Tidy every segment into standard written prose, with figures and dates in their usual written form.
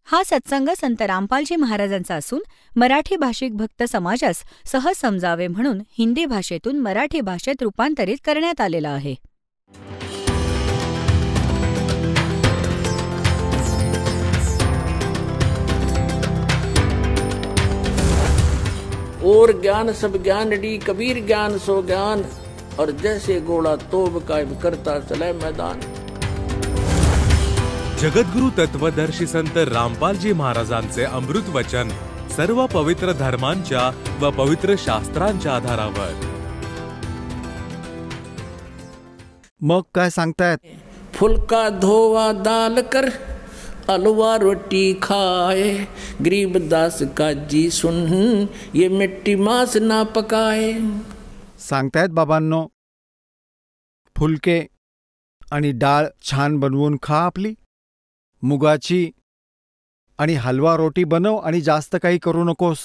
हा सत्संग संत रामपालजी महाराजांचा असून मराठी भाषिक भक्त समाजास सहज समजावे म्हणून हिंदी भाषेतून मराठी भाषेत रूपांतरित करण्यात आलेला आहे. और ज्ञान सब ज्ञान डी कबीर ज्ञान सो ज्ञान और जैसे घोड़ा तोब कायम करता चले मैदान. जगद्गुरु तत्वदर्शी संत रामपालजी महाराजांचे अमृत वचन सर्व पवित्र धर्मांच्या व पवित्र शास्त्रांच्या आधारावर. मग काय सांगतायत? फुलका धोवा दाल कर अलवा रोटी खाए, गरीबदास का जी सुन ये मिट्टी मांस ना पकाए. सांगतायत बाबांनो, फुलके आणि डाळ छान बनवून खा आपली, मुगाची आणि हलवा रोटी बनव आणि जास्त काही करू नकोस.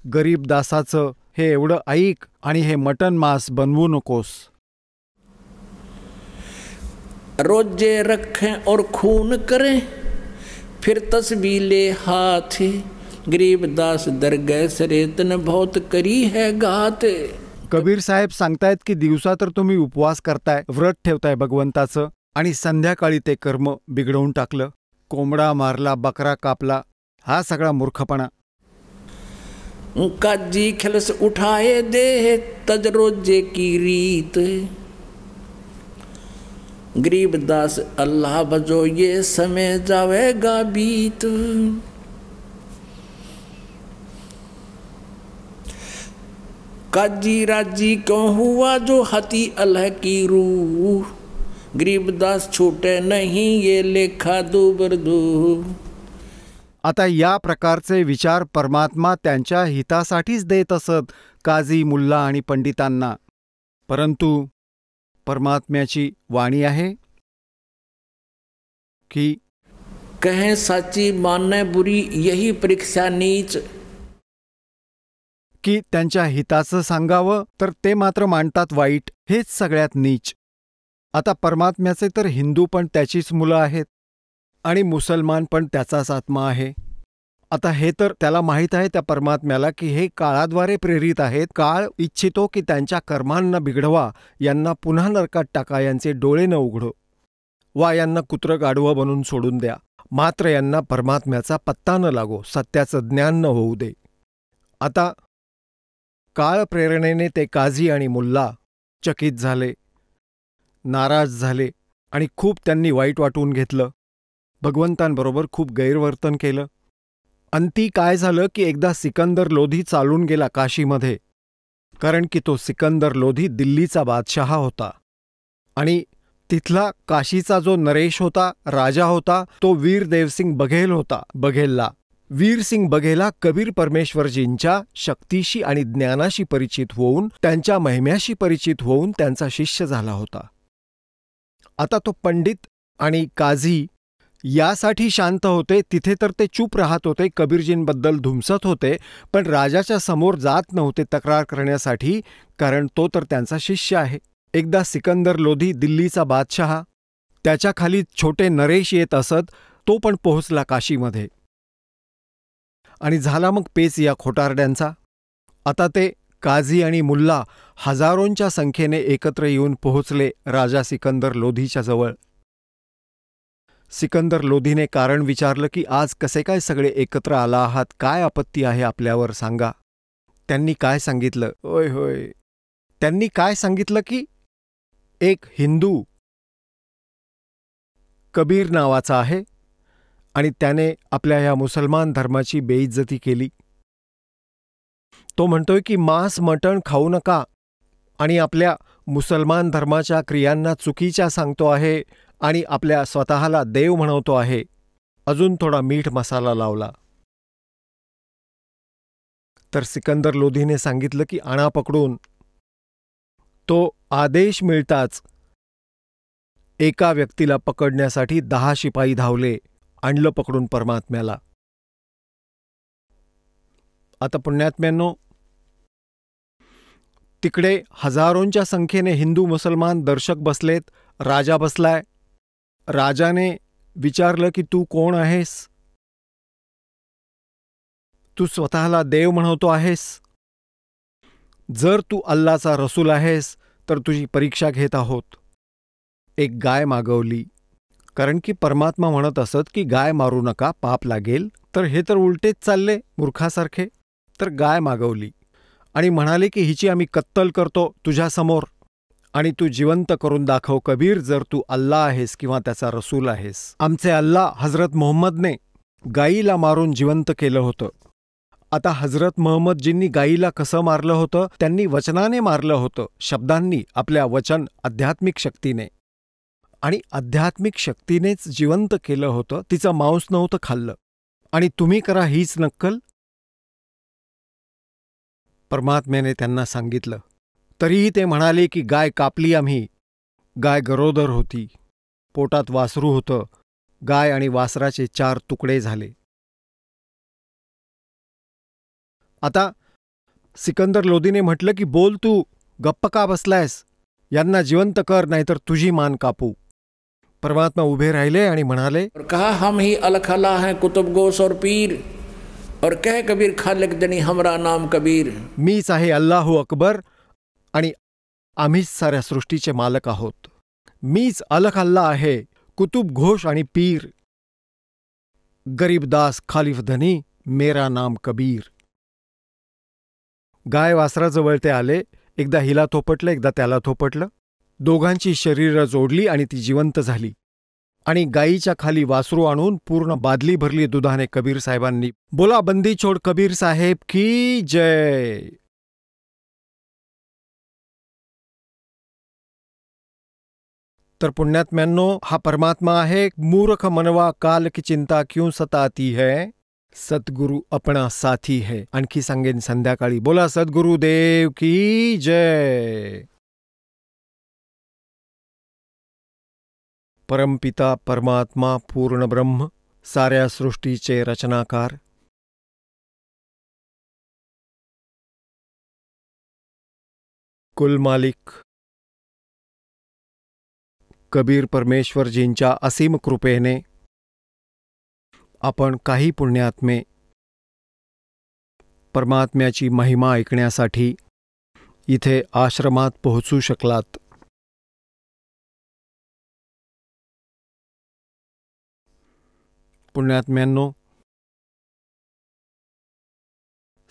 गरीब दासाचं हे एवढं ऐक आणि हे मटन मांस बनवू नकोस. रोजे रखें और खून करें फिर तस्बीह ले हाथ, गरीबदास दरगह सरेतन बहुत करी है घात. कबीर साहेब सांगतायत की दिवसा तर तुम्ही उपवास करताय, व्रत ठेवताय भगवंताचं, आणि संध्याकाळी ते कर्म बिघडवून टाकलं. कोंबडा मारला, बकरा कापला, हा सगळा मूर्खपणा. काजी खिलस उठाए दे तज रोजे की रीत, गरीबदास अल्लाह भजो ये समय जावेगा बीत. काजी राजी क्यों हुआ जो हती अल्लाह की रूह, गरीबदास छूटे नहीं ये लेखा दुबरदू. आता या प्रकारचे विचार परमात्मा त्यांच्या हितासाठीच देत असत काझी, मुल्ला आणि पंडितांना. परंतु परमात्म्याची वाणी आहे की कहें साची माने बुरी यही परीक्षा नीच, की त्यांच्या हिताचं सांगावं तर ते मात्र मांडतात वाईट, हेच सगळ्यात नीच. आता परमात्म्याचे तर हिंदू पण त्याचीच मुलं आहेत आणि मुसलमान पण त्याचाच आत्मा आहे. आता हे तर त्याला माहीत आहे त्या परमात्म्याला की हे काळाद्वारे प्रेरित आहेत. काळ इच्छितो की त्यांच्या कर्मांना बिघडवा, यांना पुन्हा नरकात टाका, यांचे डोळे न उघडो, वा यांना कुत्रं गाढवं बनून सोडून द्या. मात्र यांना परमात्म्याचा पत्ता न लागो, सत्याचं ज्ञान न होऊ दे. आता काळ प्रेरणेने ते काझी आणि मुल्ला चकित झाले, नाराज झाले आणि खूप त्यांनी वाईट वाटून घेतलं. भगवंतांबरोबर खूप गैरवर्तन केलं. अंती काय झालं की एकदा सिकंदर लोधी चालून गेला काशीमध्ये, कारण की तो सिकंदर लोधी दिल्लीचा बादशहा होता आणि तिथला काशीचा जो नरेश होता, राजा होता, तो वीर देवसिंग बघेल होता. बघेलला वीरसिंग बघेला कबीर परमेश्वरजींच्या शक्तीशी आणि ज्ञानाशी परिचित होऊन, त्यांच्या महिम्याशी परिचित होऊन त्यांचा शिष्य झाला होता. आता तो पंडित आणि काझी यासाठी शांत होते, तिथे तर ते चूप राहत होते, कबीरजींबद्दल धुमसत होते, पण राजाच्या समोर जात नव्हते तक्रार करण्यासाठी, कारण तो तर त्यांचा शिष्य आहे. एकदा सिकंदर लोधी दिल्लीचा बादशहा, त्याच्या खाली छोटे नरेश येत असत, तो पण पोहोचला काशीमध्ये आणि झाला मग पेच या खोटारड्यांचा. आता ते काझी आणि मुल्ला हजारोंच्या संख्येने एकत्र येऊन पोहोचले राजा सिकंदर लोधीच्या जवळ. सिकंदर लोधीने कारण विचारलं की आज कसे काय सगळे एकत्र आला आहात, काय आपत्ती आहे आपल्यावर, सांगा. त्यांनी काय सांगितलं? होय होय, त्यांनी काय सांगितलं की एक हिंदू कबीर नावाचा आहे आणि त्याने आपल्या ह्या मुसलमान धर्माची बेइज्जती केली. तो म्हणतोय की मांस मटण खाऊ नका आणि आपल्या मुसलमान धर्माच्या क्रियांना चुकीच्या सांगतो आहे आणि आपल्या स्वतःला देव म्हणवतो आहे. अजून थोडा मीठ मसाला लावला. तर सिकंदर लोधीने सांगितलं की आणा पकडून. तो आदेश मिळताच एका व्यक्तीला पकडण्यासाठी 10 शिपाई धावले, आणलं पकडून परमात्म्याला. आता पुण्यात्म्यांनो, तिकडे हजारोंच्या संख्येने हिंदू मुसलमान दर्शक बसलेत, राजा बसलाय. राजाने विचारलं की तू कोण आहेस? तू स्वतःला देव म्हणवतो आहेस? जर तू अल्लाचा रसूल आहेस तर तुझी परीक्षा घेत आहोत. एक गाय मागवली, कारण की परमात्मा म्हणत असत की गाय मारू नका, पाप लागेल. तर हे तर उलटेच चालले मूर्खासारखे. तर गाय मागवली आणि म्हणाले की हिची आम्ही कत्तल करतो तुझ्यासमोर आणि तू जिवंत करून दाखव कबीर, जर तू अल्ला आहेस किंवा त्याचा रसूल आहेस. आमचे अल्ला हजरत मोहम्मदने गायीला मारून जिवंत केलं होतं. आता हजरत मोहम्मदजींनी गायीला कसं मारलं होतं? त्यांनी वचनाने मारलं होतं, शब्दांनी, आपल्या वचन आध्यात्मिक शक्तीने. आणि आध्यात्मिक शक्तीनेच जिवंत केलं होतं, तिचं मांस नव्हतं खाल्लं. आणि तुम्ही करा हीच नक्कल? परमात्म्याने त्यांना सांगितलं. तरीही ते म्हणाले की गाय कापली आम्ही. गाय गरोदर होती, पोटात वासरू होतं. गाय आणि वासराचे 4 तुकडे झाले. आता सिकंदर लोदीने म्हटलं की बोल तू, गप्प का बसलायस? यांना जिवंत कर, नाहीतर तुझी मान कापू. परमात्मा उभे राहिले आणि म्हणाले, और कहा हम ही अलखला हैं कुतुब गोस और पीर, और कह कबीर खालिक दनी हमरा नाम कबीर. मीच आहे अल्लाहू अकबर आणि आम्हीच साऱ्या सृष्टीचे मालक आहोत. मीच अलख अल्ला आहे, कुतुब घोष आणि पीर. गरीबदास खालिफ धनी, मेरा नाम कबीर. गाय वासराजवळ ते आले. एकदा हिला थोपटलं, एकदा त्याला थोपटलं. दोघांची शरीरं जोडली आणि ती जिवंत झाली. आणि गायीच्या खाली वासरू आणून पूर्ण बादली भरली दुधाने कबीर साहेबांनी. बोला बंदी छोड कबीर साहेब की जय. तर पुण्यात्म्यांनो, हा परमात्मा आहे. मूर्ख मनवा काल की चिंता क्यों सताती है, सद्गुरु अपना साथी है. आणखी सांगेन संध्याकाळी. बोला सद्गुरुदेव की जय. परमपिता परमात्मा पूर्ण ब्रह्म, साऱ्या सृष्टीचे रचनाकार, कुलमालिक कबीर परमेश्वरजींच्या असीम कृपेने आपण काही पुण्यात्मे परमात्म्याची महिमा ऐकण्यासाठी इथे आश्रमात पोहोचू शकलात. पुण्यात्म्यांनो,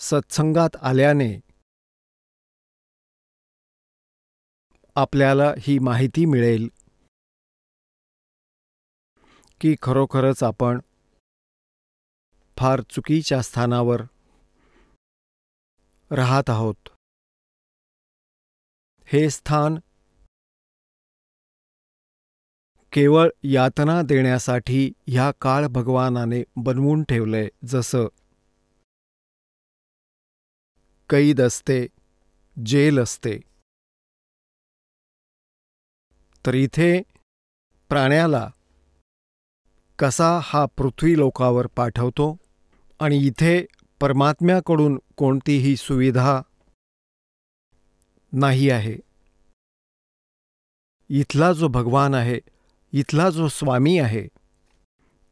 सत्संगात आल्याने आपल्याला ही माहिती मिळेल की खरोखरच आपण फार चुकीच्या स्थानावर राहत आहोत. हे स्थान केवळ यातना देण्यासाठी ह्या काळ भगवानाने बनवून ठेवलंय. जसं कैद असते, जेल असते, तर इथे प्राण्याला कसा हा पृथ्वी लोकावर पाठवतो आणि इथे परमात्म्याकडून कोणतीही सुविधा नाही आहे. इथला जो भगवान आहे, इथला जो स्वामी आहे,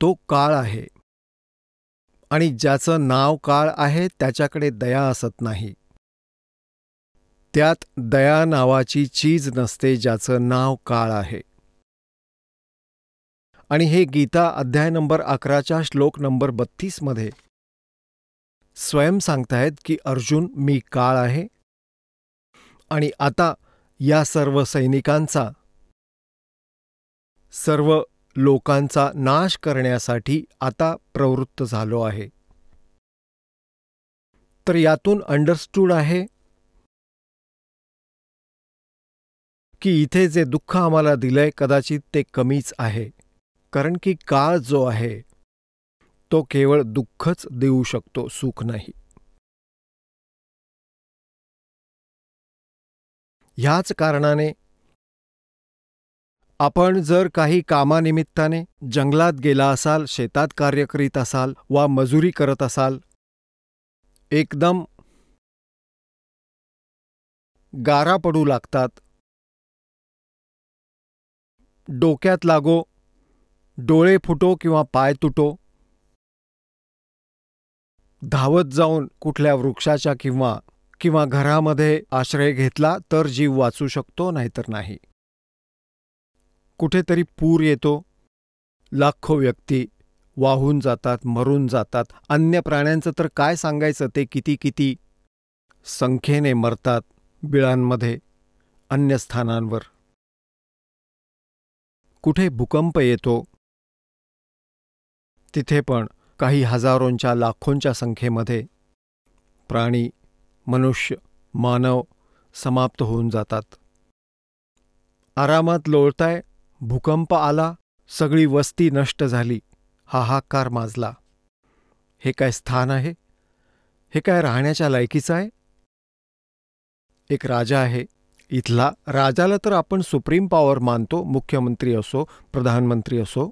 तो काळ आहे. आणि ज्याचं नाव काळ आहे त्याच्याकडे दया असत नाही. त्यात दया नावाची चीज नसते ज्याचं नाव काळ आहे. आणि हे गीता अध्याय नंबर 11 श्लोक नंबर 32 मध्ये स्वयं सांगतायत की अर्जुन, मी काळ आहे आणि आता या सर्व सैनिकांचा, सर्व लोकांचा नाश करण्यासाठी आता प्रवृत्त झालो आहे. तर यातून अंडरस्टूड आहे की इथे जे दुःख आम्हाला दिलंय कदाचित ते कमीच आहे, कारण की काळ जो आहे तो केवळ दुःखच देऊ शकतो, सुख नाही. ह्याच कारणाने आपण जर काही कामानिमित्ताने जंगलात गेला असाल, शेतात कार्य करीत असाल वा मजुरी करत असाल, एकदम गारा पडू लागतात, डोक्यात लागो, डोळे फुटो किंवा पाय तुटो, धावत जाऊन कुठल्या वृक्षाच्या किंवा घरामध्ये आश्रय घेतला तर जीव वाचू शकतो, नाहीतर नाही. कुठेतरी पूर येतो, लाखो व्यक्ती वाहून जातात, मरून जातात. अन्य प्राण्यांचं तर काय सांगायचं, ते किती संख्येने मरतात बिळांमध्ये, अन्य स्थानांवर. कुठे भूकंप येतो, तिथे पण काही हजारोंच्या लाखोंच्या संख्येमध्ये प्राणी, मनुष्य, मानव समाप्त होऊन जातात. आरामात लोळताय, भूकंप आला, सगळी वस्ती नष्ट झाली, हाहाकार माजला. हे काय स्थान आहे? हे काय राहण्याच्या लायकीचं आहे? एक राजा आहे. इथला राजाला तर आपण सुप्रीम पॉवर मानतो, मुख्यमंत्री असो, प्रधानमंत्री असो.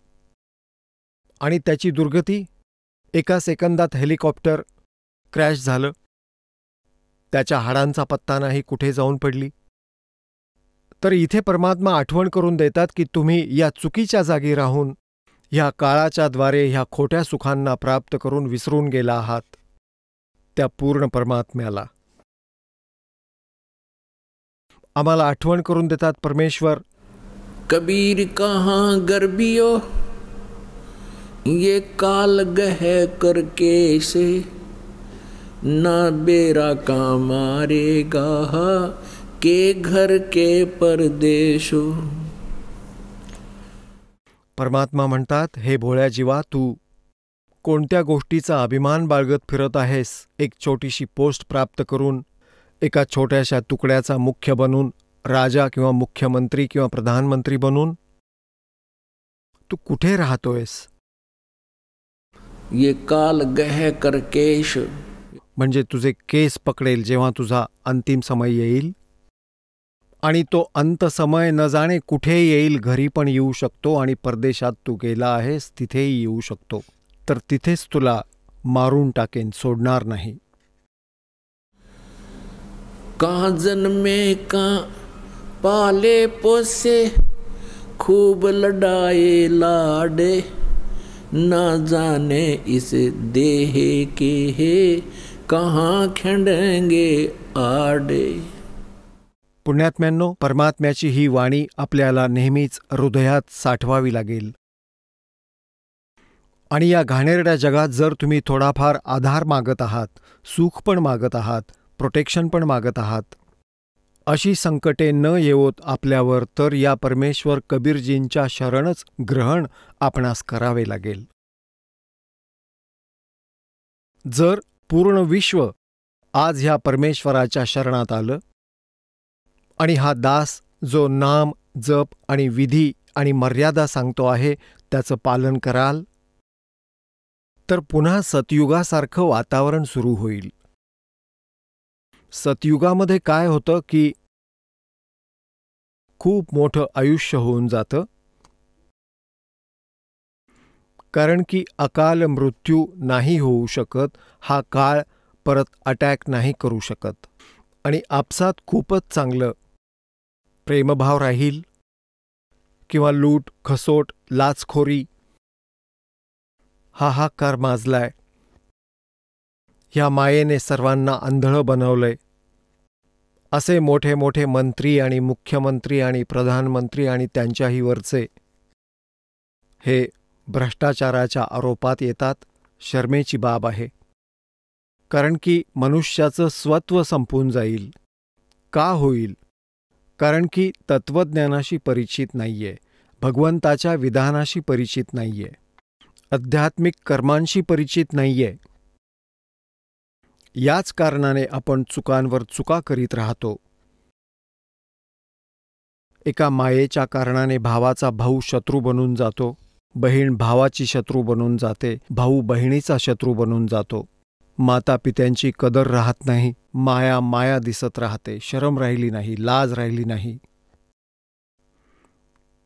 आणि त्याची दुर्गती, एका सेकंदात हेलिकॉप्टर क्रॅश झालं, त्याच्या हाडांचा पत्ता नाही, कुठे जाऊन पडली. तर इथे परमात्मा आठवण करून देतात की तुम्ही या चुकीच्या जागी राहून ह्या काळाच्या द्वारे ह्या खोट्या सुखांना प्राप्त करून विसरून गेला आहात त्या पूर्ण परमात्म्याला. आम्हाला आठवण करून देतात परमेश्वर, कबीर कहाँ गर्बियो ये काल गह करके से ना बेरा का मारेगा के घर के परदेशो. परमात्मा म्हणतात, हे भोळ्या जीवा, तू कोणत्या गोष्टीचा अभिमान बाळगत फिरत आहेस? एक छोटीशी पोस्ट प्राप्त करून, एका छोट्याशा तुकड्याचा मुख्य बनून, राजा किंवा मुख्यमंत्री किंवा प्रधानमंत्री बनून तू कुठे राहतोयस? ये काल गह कर केश, म्हणजे तुझे केस पकडेल जेव्हा तुझा अंतिम समय येईल. आणि तो अंत समय न जाणे कुठे येईल, घरी पण येऊ शकतो आणि परदेशात तू गेला आहेस तिथेही येऊ शकतो. तर तिथेच तुला मारून टाकेन, सोडणार नाही. कहाँ जन्मे कहाँ पाले पोसे खूब लड़ाए लाडे ना जाने इस देह के है कहाँ खंडेंगे आडे. पुण्यात्म्यांनो, परमात्म्याची ही वाणी आपल्याला नेहमीच हृदयात साठवावी लागेल. आणि या घाणेरड्या जगात जर तुम्ही थोडाफार आधार मागत आहात, सुख पण मागत आहात, प्रोटेक्शन पण मागत आहात, अशी संकटे न येवोत आपल्यावर, तर या परमेश्वर कबीरजींच्या शरणच ग्रहण आपणास करावे लागेल. जर पूर्ण विश्व आज ह्या परमेश्वराच्या शरणात आलं आणि हा दास जो नाम, जप आणि विधी आणि मर्यादा सांगतो आहे त्याचं पालन कराल, तर पुन्हा सतयुगासारखं वातावरण सुरू होईल. सतयुगामध्ये काय होतं की खूप मोठं आयुष्य होऊन जातं, कारण की अकाल मृत्यू नाही होऊ शकत, हा काळ परत अटॅक नाही करू शकत. आणि आपसात खूपच चांगलं प्रेमभाव राहील, किंवा लूट, खसोट, लाचखोरी, हाहाकार माजलाय. ह्या मायेने सर्वांना आंधळं बनवलंय. असे मोठे मोठे मंत्री आणि मुख्यमंत्री आणि प्रधानमंत्री आणि त्यांच्याही वरचे हे भ्रष्टाचाराच्या आरोपात येतात. शर्मेची बाब आहे, कारण की मनुष्याचं स्वत्व संपून जाईल. का होईल? कारण की तत्वज्ञानाशी परिचित नाहीये, भगवंताच्या विधानाशी परिचित नाहीये, आध्यात्मिक कर्मांशी परिचित नाहीये. याच कारणाने आपण चुकांवर चुका करीत राहतो. एका मायेच्या कारणाने भावाचा भाऊ शत्रू बनून जातो, बहीण भावाची शत्रू बनून जाते, भाऊ बहिणीचा शत्रू बनून जातो. माता पित्यांची कदर राहत नाही, माया माया दिसत राहते, शरम राहिली नाही, लाज राहिली नाही.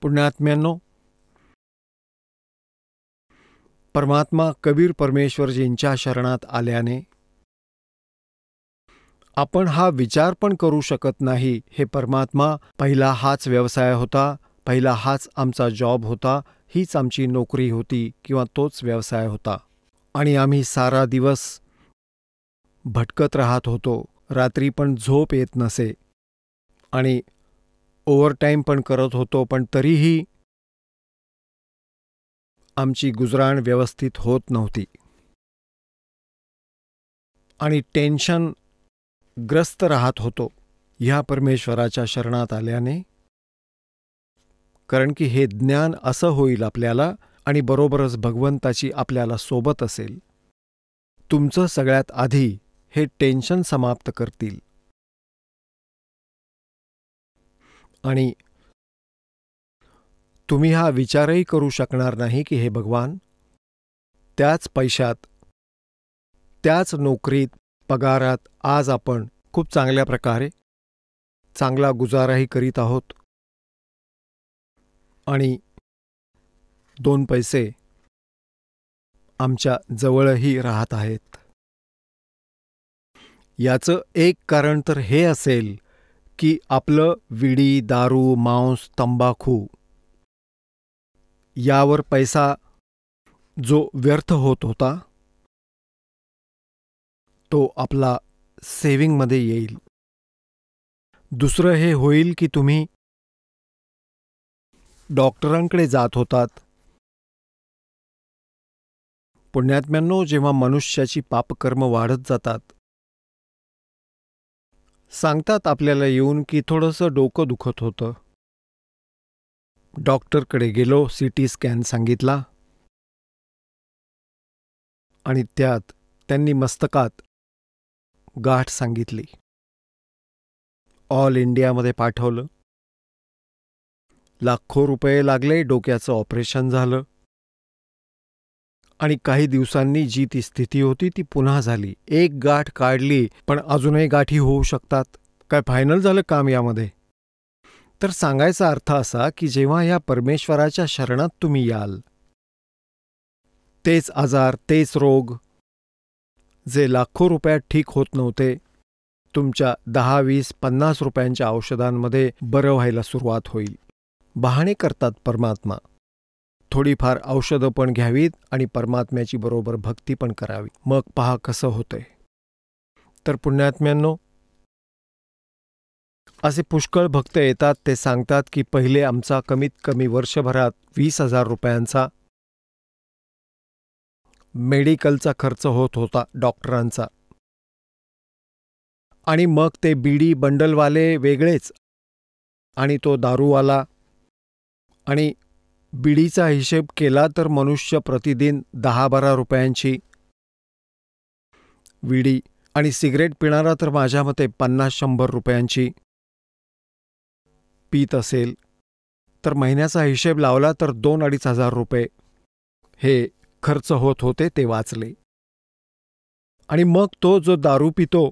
पुण्यात्म्यांनो, परमात्मा कबीर परमेश्वरजींच्या शरणात आल्याने आपण हा विचार पण करू शकत नाही, हे परमात्मा, पहिला हाच व्यवसाय होता, पहिला हाच आमचा जॉब होता, हीच आमची नोकरी होती किंवा तोच व्यवसाय होता, आणि आम्ही सारा दिवस भटकत राहत होतो, रात्री पण झोप येत नसे आणि ओव्हरटाईम पण करत होतो, पण तरीही आमची गुजराण व्यवस्थित होत नव्हती आणि टेन्शन ग्रस्त राहत होतो ह्या परमेश्वराच्या शरणात आल्याने. कारण की हे ज्ञान असं होईल आपल्याला आणि बरोबरच भगवंताची आपल्याला सोबत असेल. तुमचं सगळ्यात आधी हे टेन्शन समाप्त करतील आणि तुम्ही हा विचारही करू शकणार नाही की हे भगवान, त्याच पैशात, त्याच नोकरीत, पगारात आज आपण खूप चांगल्या प्रकारे चांगला गुजाराही करीत आहोत आणि 2 पैसे आमच्या जवळही राहत आहेत. याचं एक कारण तर हे असेल की आपलं विडी, दारू, मांस, तंबाखू यावर पैसा जो व्यर्थ होत होता तो आपला सेव्हिंगमध्ये येईल. दुसरं हे होईल की तुम्ही डॉक्टरांकडे जात होतात. पुण्यात्म्यांनो, जेव्हा मनुष्याची पापकर्म वाढत जातात, सांगतात आपल्याला येऊन की थोडंसं डोकं दुखत होतं. डॉक्टरकडे गेलो, CT स्कॅन सांगितला आणि त्यात त्यांनी मस्तकात गाठ सांगितली. ऑल इंडियामध्ये पाठवलं. लाखो रुपये लागले, डोक्याचं ऑपरेशन झालं आणि काही दिवसांनी जी ती स्थिती होती ती पुन्हा झाली. एक गाठ काढली, पण अजूनही गाठी होऊ शकतात. काय फायनल झालं काम यामध्ये? तर सांगायचा अर्थ असा की जेव्हा या परमेश्वराच्या शरणात तुम्ही याल, तेच आजार, तेच रोग जे लाखो रुपयात ठीक होत नव्हते, तुमच्या 10, 20, 50 रुपयांच्या औषधांमध्ये बरं व्हायला सुरुवात होईल. बहाणे करतात परमात्मा. थोडीफार औषधं पण घ्यावीत आणि परमात्म्याची बरोबर भक्ती पण करावी. मग पहा कसं होतंय. तर पुण्यात्म्यांनो, असे पुष्कळ भक्त येतात, ते सांगतात की पहिले आमचा कमीत कमी वर्षभरात 20,000 रुपयांचा मेडिकलचा खर्च होत होता, डॉक्टरांचा. आणि मग ते बीडी बंडलवाले वेगळेच आणि तो दारूवाला. आणि बीडीचा हिशेब केला तर मनुष्य प्रतिदिन 10-12 रुपयांची विडी आणि सिगरेट पिणारा तर माझ्या मते 50-100 रुपयांची पीत असेल, तर महिन्याचा हिशेब लावला तर 2-2.5 हजार रुपये हे खर्च होत होते, ते वाचले. आणि मग तो जो दारू पितो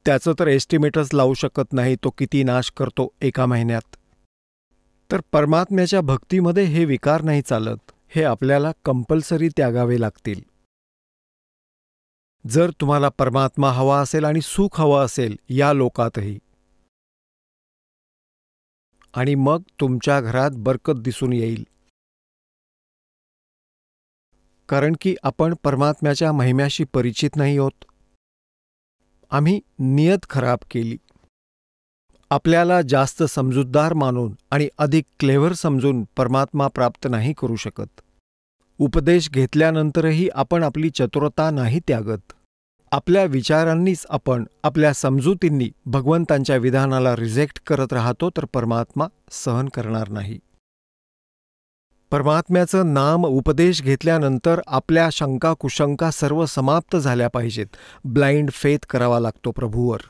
त्याचं तर एस्टिमेटच लावू शकत नाही, तो किती नाश करतो एका महिन्यात. तर परमात्म्याच्या भक्तीमध्ये हे विकार नाही चालत, हे आपल्याला कंपल्सरी त्यागावे लागतील. जर तुम्हाला परमात्मा हवा असेल आणि सुख हवं असेल या लोकातही, आणि मग तुमच्या घरात बरकत दिसून येईल. कारण की आपण परमात्म्याच्या महिम्याशी परिचित नाही आहोत. आम्ही नियत खराब केली. आपल्याला जास्त समजूतदार मानून आणि अधिक क्लेव्हर समजून परमात्मा प्राप्त नाही करू शकत. उपदेश घेतल्यानंतरही आपण आपली चतुरता नाही त्यागत. आपल्या विचारांनीच आपण, आपल्या समजुतींनी भगवंतांच्या विधानाला रिजेक्ट करत राहतो, तर परमात्मा सहन करणार नाही. परमात्म्याचं नाम उपदेश घेतल्यानंतर आपल्या शंका कुशंका सर्व समाप्त झाल्या पाहिजेत. ब्लाइंड फेथ करावा लागतो प्रभूवर.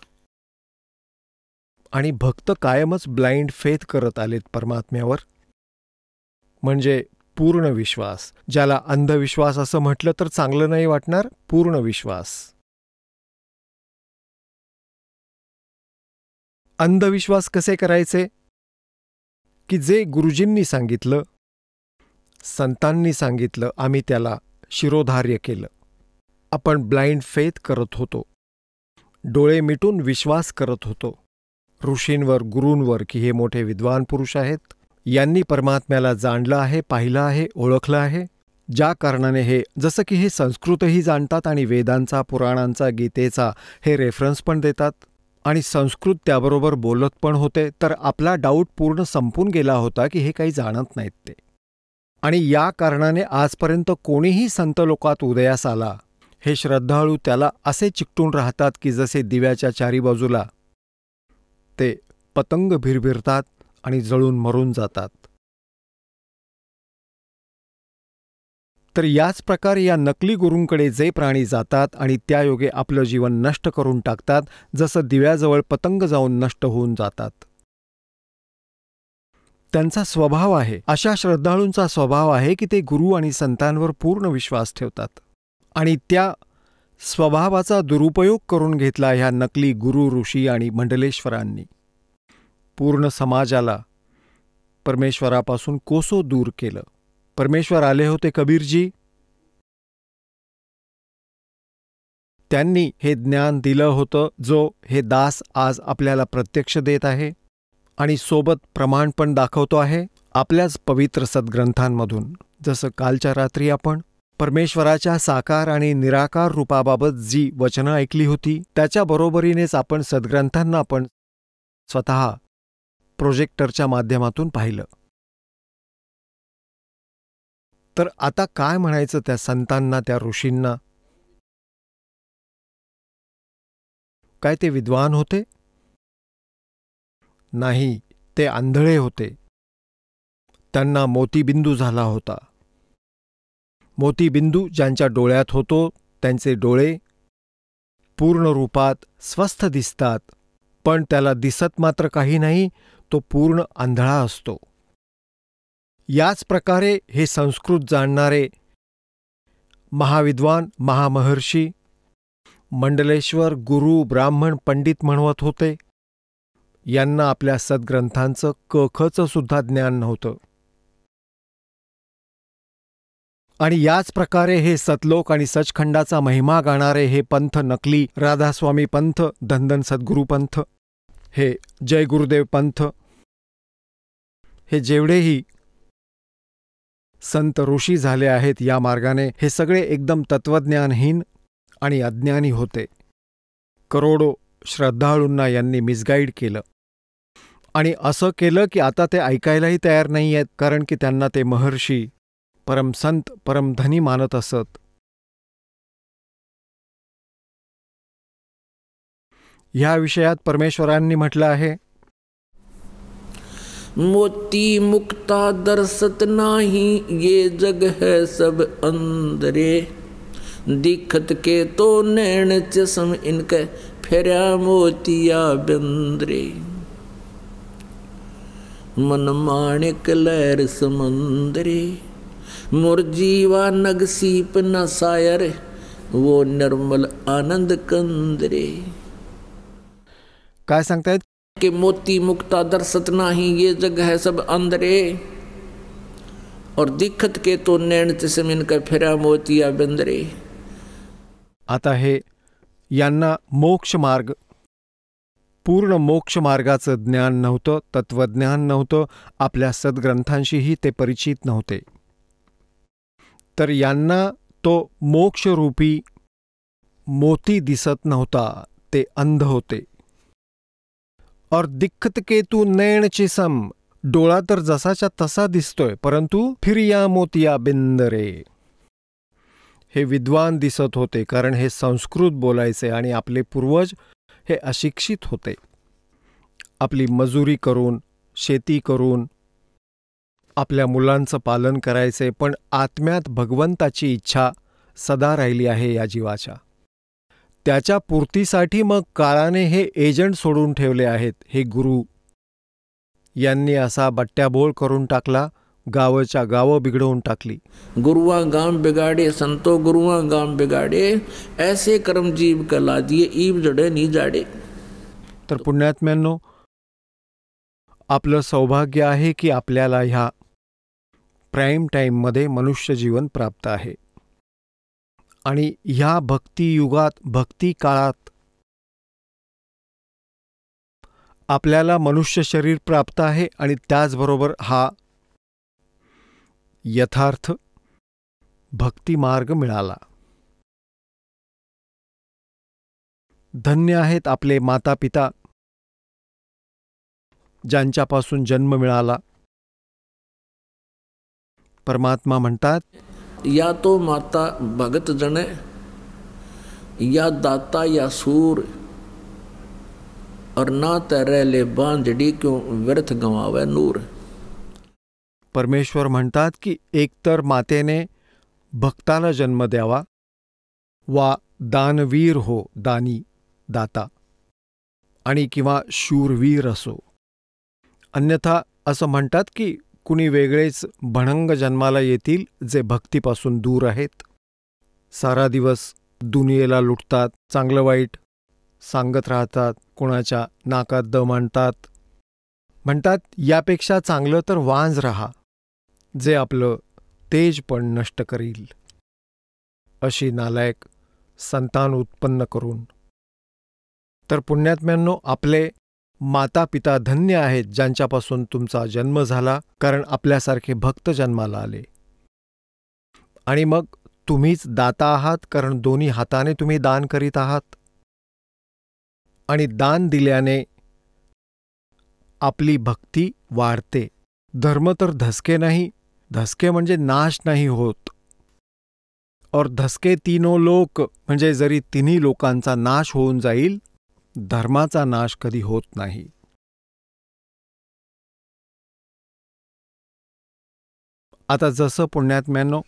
आणि भक्त कायमच ब्लाइंड फेथ करत आलेत परमात्म्यावर. म्हणजे पूर्ण विश्वास, ज्याला अंधविश्वास असं म्हटलं तर चांगलं नाही वाटणार, पूर्ण विश्वास. अंधविश्वास कसे करायचे? की जे गुरुजींनी सांगितलं, संतांनी सांगितलं, आम्ही त्याला शिरोधार्य केलं. आपण ब्लाइंड फेथ करत होतो, डोळे मिटून विश्वास करत होतो ऋषींवर, गुरूंवर की हे मोठे विद्वान पुरुष आहेत, यांनी परमात्म्याला जाणलं आहे, पाहिलं आहे, ओळखलं आहे. ज्या कारणाने हे, जसं की हे संस्कृतही जाणतात आणि वेदांचा, पुराणांचा, गीतेचा हे रेफरन्स पण देतात आणि संस्कृत त्याबरोबर बोलत पण होते, तर आपला डाऊट पूर्ण संपून गेला होता की हे काही जाणत नाहीत ते. आणि या कारणाने आजपर्यंत कोणीही संत लोकात उदयास आला, हे श्रद्धाळू त्याला असे चिकटून राहतात की जसे दिव्याच्या चारी बाजूला ते पतंग भिरभिरतात आणि जळून मरून जातात. तर याच प्रकारे या नकली गुरूंकडे जे प्राणी जातात आणि त्यायोगे आपलं जीवन नष्ट करून टाकतात, जसं दिव्याजवळ पतंग जाऊन नष्ट होऊन जातात. त्यांचा स्वभाव आहे, अशा श्रद्धाळूंचा स्वभाव आहे की ते गुरु आणि संतांवर पूर्ण विश्वास ठेवतात आणि त्या स्वभावाचा दुरुपयोग करून घेतला ह्या नकली गुरु, ऋषी आणि मंडलेश्वरांनी. पूर्ण समाजाला परमेश्वरापासून कोसो दूर केलं. परमेश्वर आले होते कबीरजी, त्यांनी हे ज्ञान दिलं होतं, जो हे दास आज आपल्याला प्रत्यक्ष देत आहे आणि सोबत प्रमाण पण दाखवतो आहे आपल्याच पवित्र सद्ग्रंथांमधून. जसं कालच्या रात्री आपण परमेश्वराच्या साकार आणि निराकार रूपाबाबत जी वचनं ऐकली होती, त्याच्या बरोबरीनेच आपण सद्ग्रंथांना आपण स्वतः प्रोजेक्टरच्या माध्यमातून पाहिलं. तर आता काय म्हणायचं त्या संतांना, त्या ऋषींना? काय ते विद्वान होते? नाही, ते आंधळे होते. त्यांना मोतीबिंदू झाला होता. मोतीबिंदू ज्यांच्या डोळ्यात होतो, त्यांचे डोळे पूर्ण रूपात स्वस्थ दिसतात, पण त्याला दिसत मात्र काही नाही, तो पूर्ण आंधळा असतो. याच प्रकारे हे संस्कृत जाणणारे महाविद्वान, महामहर्षी, मंडलेश्वर, गुरु, ब्राह्मण, पंडित म्हणवत होते, यांना आपल्या सद्ग्रंथांचं कखचं सुद्धा ज्ञान नव्हतं. आणि याच प्रकारे हे सतलोक आणि सचखंडाचा महिमा गाणारे हे पंथ, नकली राधास्वामी पंथ, धनधन सद्गुरू पंथ, हे जय गुरुदेव पंथ, हे जेवढेही संत ऋषी झाले आहेत या मार्गाने, हे सगळे एकदम तत्वज्ञानहीन आणि अज्ञानी होते. करोडो श्रद्धाळूंना यांनी मिसगाईड केलं आणि असं केलं की आता ते ऐकायलाही तयार नाही आहेत, कारण की त्यांना ते महर्षी, परमसंत, परमधनी मानत असत. ह्या विषयात परमेश्वरांनी म्हटलं आहे, मोती मुक्ता दर्शत नाही, ये जग है सब अंदरे, दिखत के तो नैन चश्म इनके, फेरा मोतिया बिंदरे, मन माणिक लहर समंदरे, मुरजीवा नगसीप न सायर, वो निर्मल आनंद कंदरे. काय सांगतायत? कि मोती मुक्ता दर्शत नाही, ये जग है सब अंदरे, और दिखत के तो नैन चश्म इनका, फेरा मोतिया बिंदरे. आता हे यांना मोक्ष मार्ग, पूर्ण मोक्ष मार्गाचं ज्ञान नव्हतं, तत्वज्ञान नव्हतं, आपल्या सद्ग्रंथांशीही ते परिचित नव्हते. तर यांना तो मोक्षरूपी मोती दिसत नव्हता, ते अंध होते. और दिक्कत के तू नैन चिसम, डोळा तर जसाच्या तसा दिसतोय, परंतु फिर या मोतिया बिंदरे. हे विद्वान दिसत होते, कारण हे संस्कृत बोलायचे आणि आपले पूर्वज हे अशिक्षित होते. आपली मजुरी करून, शेती करून आपल्या मुलांचं पालन करायचे, पण आत्म्यात भगवंताची इच्छा सदा राहिली आहे या जीवाच्या. त्याच्या पूर्तीसाठी मग काळाने हे एजंट सोडून ठेवले आहेत. हे गुरु यांनी असा बट्ट्याबोळ करून टाकला, गावच्या गावं बिघडवून टाकली. गुरुआ गांव बिगाड़े, संतो गुरुआ गांव बिगाड़े, ऐसे कर्म जीव कला दिए, ईब जड़े नी जाडे. तर पुण्यात्म्यांनो, आपलं सौभाग्य आहे की आपल्याला ह्या प्राईम टाईममध्ये मनुष्य जीवन प्राप्त आहे. आणि ह्या भक्तियुगात, भक्ती काळात आपल्याला मनुष्य शरीर प्राप्त आहे आणि त्याचबरोबर हा यथार्थ भक्ती मार्ग मिळाला. धन्य आहेत आपले माता पिता ज्यांच्यापासून जन्म मिळाला. परमात्मा म्हणतात, या तो माता भगत जने, या दाता या सूर, और ना तैरे ले बांझड़ी क्यों व्यर्थ गंवावे नूर. परमेश्वर म्हणतात की एकतर मातेने भक्ताला जन्म द्यावा, वा दानवीर हो, दानी दाता, आणि किंवा शूरवीर असो. अन्यथा असं म्हणतात की कुणी वेगळेच भणंग जन्माला येतील जे भक्तीपासून दूर आहेत. सारा दिवस दुनियेला लुटतात, चांगलं वाईट सांगत राहतात, कोणाच्या नाकात दम आणतात. म्हणतात यापेक्षा चांगलं तर वांज रहा, जे आपलं तेज पण नष्ट करील. अशी नालायक संतान उत्पन्न करून. तर पुण्यात्म्यांनो, आपले माता पिता धन्य आहेत ज्यांच्यापासून तुमचा जन्म झाला, कारण आपल्यासारखे भक्त जन्माला आले. आणि मग तुम्हीच दाता आहात, कारण दोन्ही हाताने तुम्ही दान करीत आहात. आणि दान दिल्याने आपली भक्ती वाढते. धर्म तर धसके नाही, धसके म्हणजे नाश नाही होत. और धसके तीनो लोक म्हणजे जरी तिन्ही लोकांचा नाश होऊन जाईल, धर्माचा नाश कधी होत नाही. आता जसं पुण्यात्म्यांनो,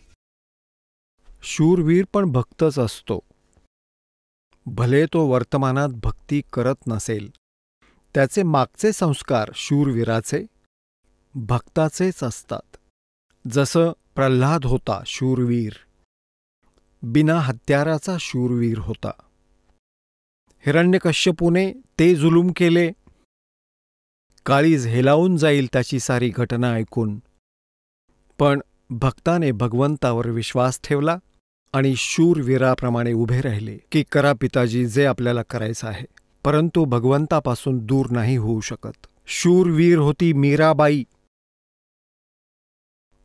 शूरवीर पण भक्तच असतो. भले तो वर्तमानात भक्ती करत नसेल, त्याचे मागचे संस्कार शूरवीराचे भक्ताचेच असतात. जसं प्रल्हाद होता शूरवीर, बिना हत्याराचा शूरवीर होता. हिरण्यकश्यपूने ते जुलूम केले, काळीज हेलावून जाईल त्याची सारी घटना ऐकून. पण भक्ताने भगवंतावर विश्वास ठेवला आणि शूरवीराप्रमाणे उभे राहिले की करा पिताजी जे आपल्याला करायचं आहे, परंतु भगवंतापासून दूर नाही होऊ शकत. शूरवीर होती मीराबाई.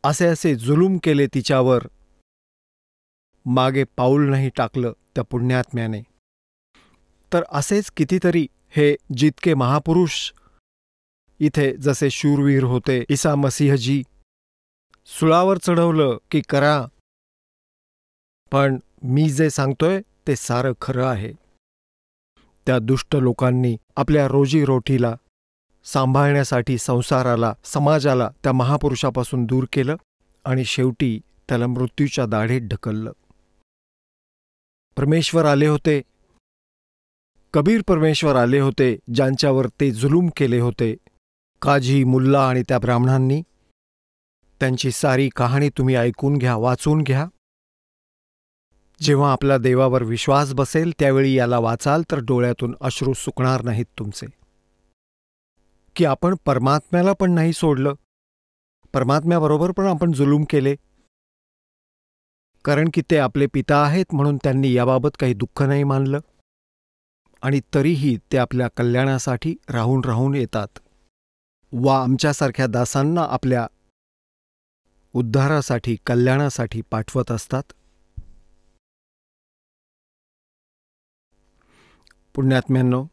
असे जुलूम केले तिच्यावर, मागे पाऊल नाही टाकलं त्या पुण्यात्म्याने. तर असेच कितीतरी हे जितके महापुरुष इथे जसे शूरवीर होते, ईसा मसीहजी सुळावर चढवलं की करा, पण मी जे सांगतोय ते सारं खरं आहे. त्या दुष्ट लोकांनी आपल्या रोजीरोटीला सांभाळण्यासाठी संसाराला, समाजाला त्या महापुरुषापासून दूर केलं आणि शेवटी त्याला मृत्यूच्या दाढेत ढकललं. परमेश्वर आले होते, कबीर परमेश्वर आले होते, ज्यांच्यावर ते जुलूम केले होते. काझी, मुल्ला आणि त्या ब्राह्मणांनी. त्यांची सारी कहाणी तुम्ही ऐकून घ्या, वाचून घ्या. जेव्हा आपला देवावर विश्वास बसेल त्यावेळी याला वाचाल तर डोळ्यातून अश्रू सुकणार नाहीत तुमचे. की आपण परमात्म्याला पण नाही सोडलं, परमात्म्याबरोबर पण आपण जुलूम केले. कारण की ते आपले पिता आहेत म्हणून त्यांनी याबाबत काही दुःख नाही मानलं, आणि तरीही ते आपल्या कल्याणासाठी राहून राहून येतात, वा आमच्यासारख्या दासांना आपल्या उद्धारासाठी, कल्याणासाठी पाठवत असतात. पुण्यात्म्यांनो,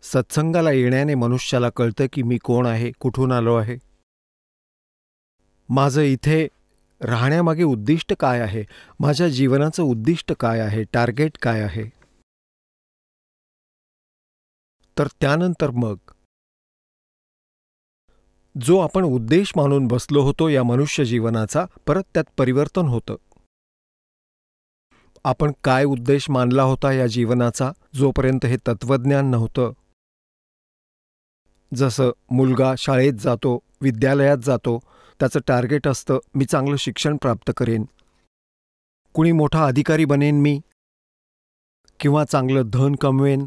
सत्संगाला येण्याने मनुष्याला कळतं की मी कोण आहे, कुठून आलो आहे, माझं इथे राहण्यामागे उद्दिष्ट काय आहे, माझ्या जीवनाचं उद्दिष्ट काय आहे, टार्गेट काय आहे. तर त्यानंतर मग जो आपण उद्देश मानून बसलो होतो या मनुष्य जीवनाचा, परत त्यात परिवर्तन होतं. आपण काय उद्देश मानला होता या जीवनाचा, जोपर्यंत हे तत्वज्ञान नव्हतं. जसं मुलगा शाळेत जातो, विद्यालयात जातो, त्याचं टार्गेट असतं मी चांगलं शिक्षण प्राप्त करेन, कुणी मोठा अधिकारी बनेन मी, किंवा चांगलं धन कमवेन,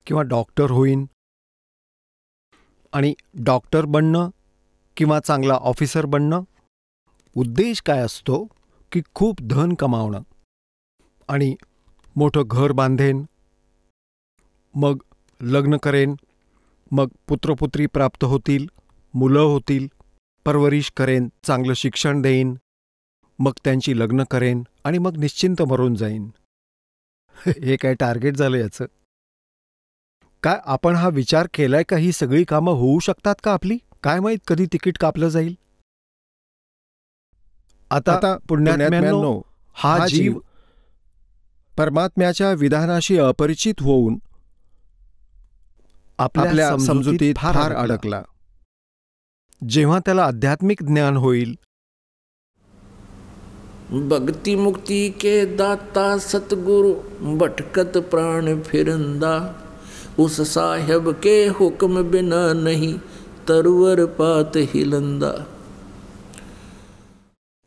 किंवा डॉक्टर होईन. आणि डॉक्टर बनणं किंवा चांगला ऑफिसर बनणं, उद्देश काय असतो की खूप धन कमावणं आणि मोठं घर बांधेन, मग लग्न करेन, मग पुत्रपुत्री प्राप्त होतील, मुलं होतील, परवरिश करेन, चांगलं शिक्षण देईन, मग त्यांची लग्न करेन आणि मग निश्चिंत मरून जाईन. हे काय टार्गेट झालं याचं? काय आपण हा विचार केलाय का ही सगळी कामं होऊ शकतात का आपली? काय माहीत कधी तिकीट कापलं जाईल. आता पुण्यात्म्यांनो, हा जीव परमात्म्याच्या विधानाशी अपरिचित होऊन आपल्या समजुतीत फार अडकला. जेव्हा त्याला आध्यात्मिक ज्ञान होईल, भक्ति मुक्ति के दाता सतगुरु भटकत प्राण फिरंदा, उस साहेब के हुक्म बिना नहीं तरवर पात हिलंदा.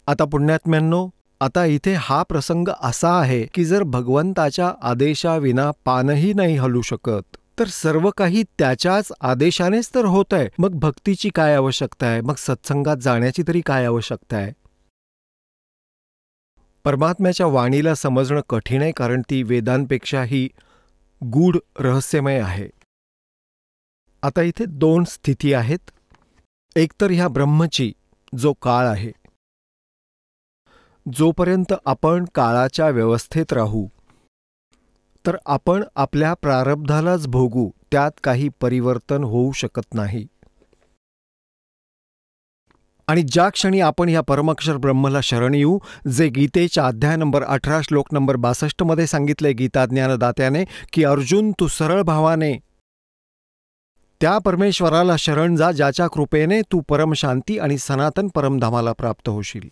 आता पुण्यात्म्यांनो, आता इथे हा प्रसंग असा आहे की जर भगवंताच्या आदेशाविना पानही नाही हलू शकत, तर सर्व काही त्याच्याच आदेशानेच तर होत आहे. मग भक्तीची काय आवश्यकता आहे? मग सत्संगात जाण्याची तरी काय आवश्यकता आहे? परमात्म्याच्या वाणीला समजणं कठीण आहे, कारण ती वेदांपेक्षाही गूढ रहस्यमय आहे. आता इथे 2 स्थिती आहेत. एक तर ह्या ब्रह्मची, जो काळ आहे. जोपर्यंत आपण काळाच्या व्यवस्थेत राहू, तर आपण आपल्या प्रारब्धालाच भोगू, त्यात काही परिवर्तन होऊ शकत नाही. आणि ज्या क्षणी आपण ह्या परमक्षर ब्रह्मला शरण येऊ, जे गीतेच्या अध्याय नंबर 18 श्लोक नंबर 62 मध्ये सांगितलंय गीता ज्ञानदात्याने की अर्जुन, तू सरळ भावाने त्या परमेश्वराला शरण जा, ज्याच्या कृपेने तू परमशांती आणि सनातन परमधामाला प्राप्त होशील.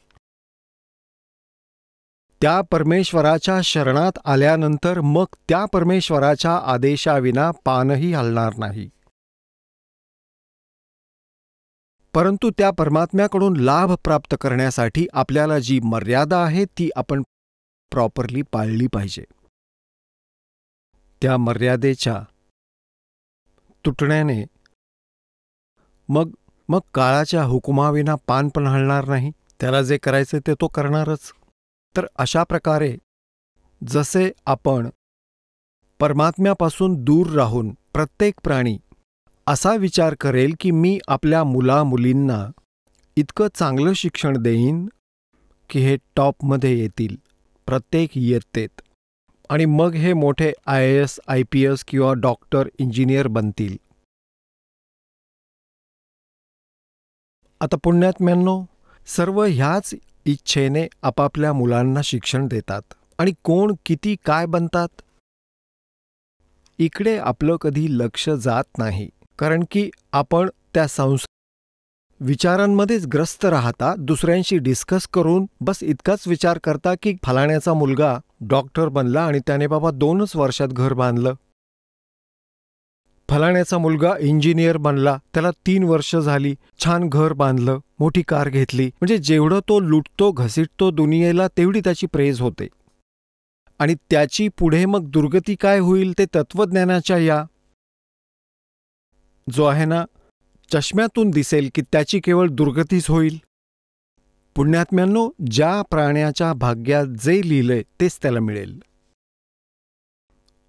त्या परमेश्वराच्या शरणात आल्यानंतर मग त्या परमेश्वराच्या आदेशाविना पानही हलणार नाही. परंतु त्या परमात्म्याकडून लाभ प्राप्त करण्यासाठी आपल्याला जी मर्यादा आहे ती आपण प्रॉपरली पाळली पाहिजे. त्या मर्यादेच्या तुटण्याने मग काळाच्या हुकुमाविना पान पण हलणार नाही. त्याला जे करायचे ते तो करणारच. तर अशा प्रकारे जसे आपण परमात्म्यापासून दूर राहून प्रत्येक प्राणी असा विचार करेल की मी आपल्या मुलामुलींना इतकं चांगलं शिक्षण देईन की हे टॉपमध्ये येतील प्रत्येक इयत्तेत, आणि मग हे मोठे IAS, IPS किंवा डॉक्टर, इंजिनियर बनतील. आता पुण्यात्म्यांनो, सर्व ह्याच इच्छेने आपापल्या मुलांना शिक्षण देतात. आणि कोण किती काय बनतात इकडे आपलं कधी लक्ष जात नाही, कारण की आपण त्या विचारांमध्येच ग्रस्त राहता. दुसऱ्यांशी डिस्कस करून बस इतकाच विचार करता की फलाण्याचा मुलगा डॉक्टर बनला आणि त्याने बाबा 2च वर्षात घर बांधलं. फलाण्याचा मुलगा इंजिनियर बनला, त्याला 3 वर्ष झाली, छान घर बांधलं, मोठी कार घेतली. म्हणजे जेवढं तो लुटतो घसीटतो दुनियेला, तेवढी त्याची प्रेज होते. आणि त्याची पुढे मग दुर्गती काय होईल ते तत्वज्ञानाच्या या जो आहे ना चष्म्यातून दिसेल की त्याची केवळ दुर्गतीच होईल. पुण्यात्म्यांनो, ज्या प्राण्याच्या भाग्यात जे लिहिलंय तेच त्याला मिळेल.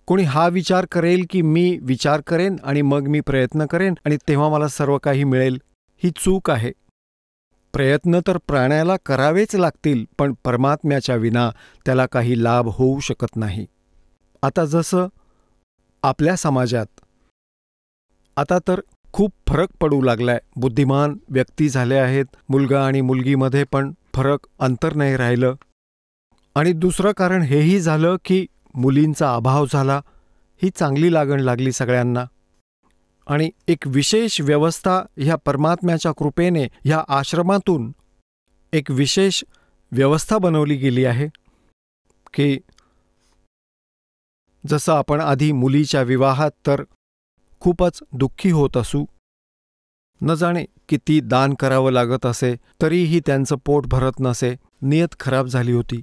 कोणी हा विचार करेल की मी विचार करेन आणि मग मी प्रयत्न करेन आणि तेव्हा मला सर्व काही मिळेल, ही चूक आहे. प्रयत्न तर प्राण्याला करावेच लागतील, पण परमात्म्याच्या विना त्याला काही लाभ होऊ शकत नाही. आता जसं आपल्या समाजात आता तर खूप फरक पडू लागलाय. बुद्धिमान व्यक्ती झाले आहेत, मुलगा आणि मुलगीमध्ये पण फरक, अंतर नाही राहिलं. आणि दुसरं कारण हेही झालं की मुलींचा अभाव झाला. ही चांगली लागण लागली सगळ्यांना. आणि एक विशेष व्यवस्था ह्या परमात्म्याच्या कृपेने ह्या आश्रमातून एक विशेष व्यवस्था बनवली गेली आहे की जसं आपण आधी मुलीच्या विवाहात तर खूपच दुःखी होत असू, न जाणे किती दान करावं लागत असे, तरीही त्यांचं पोट भरत नसे, नियत खराब झाली होती.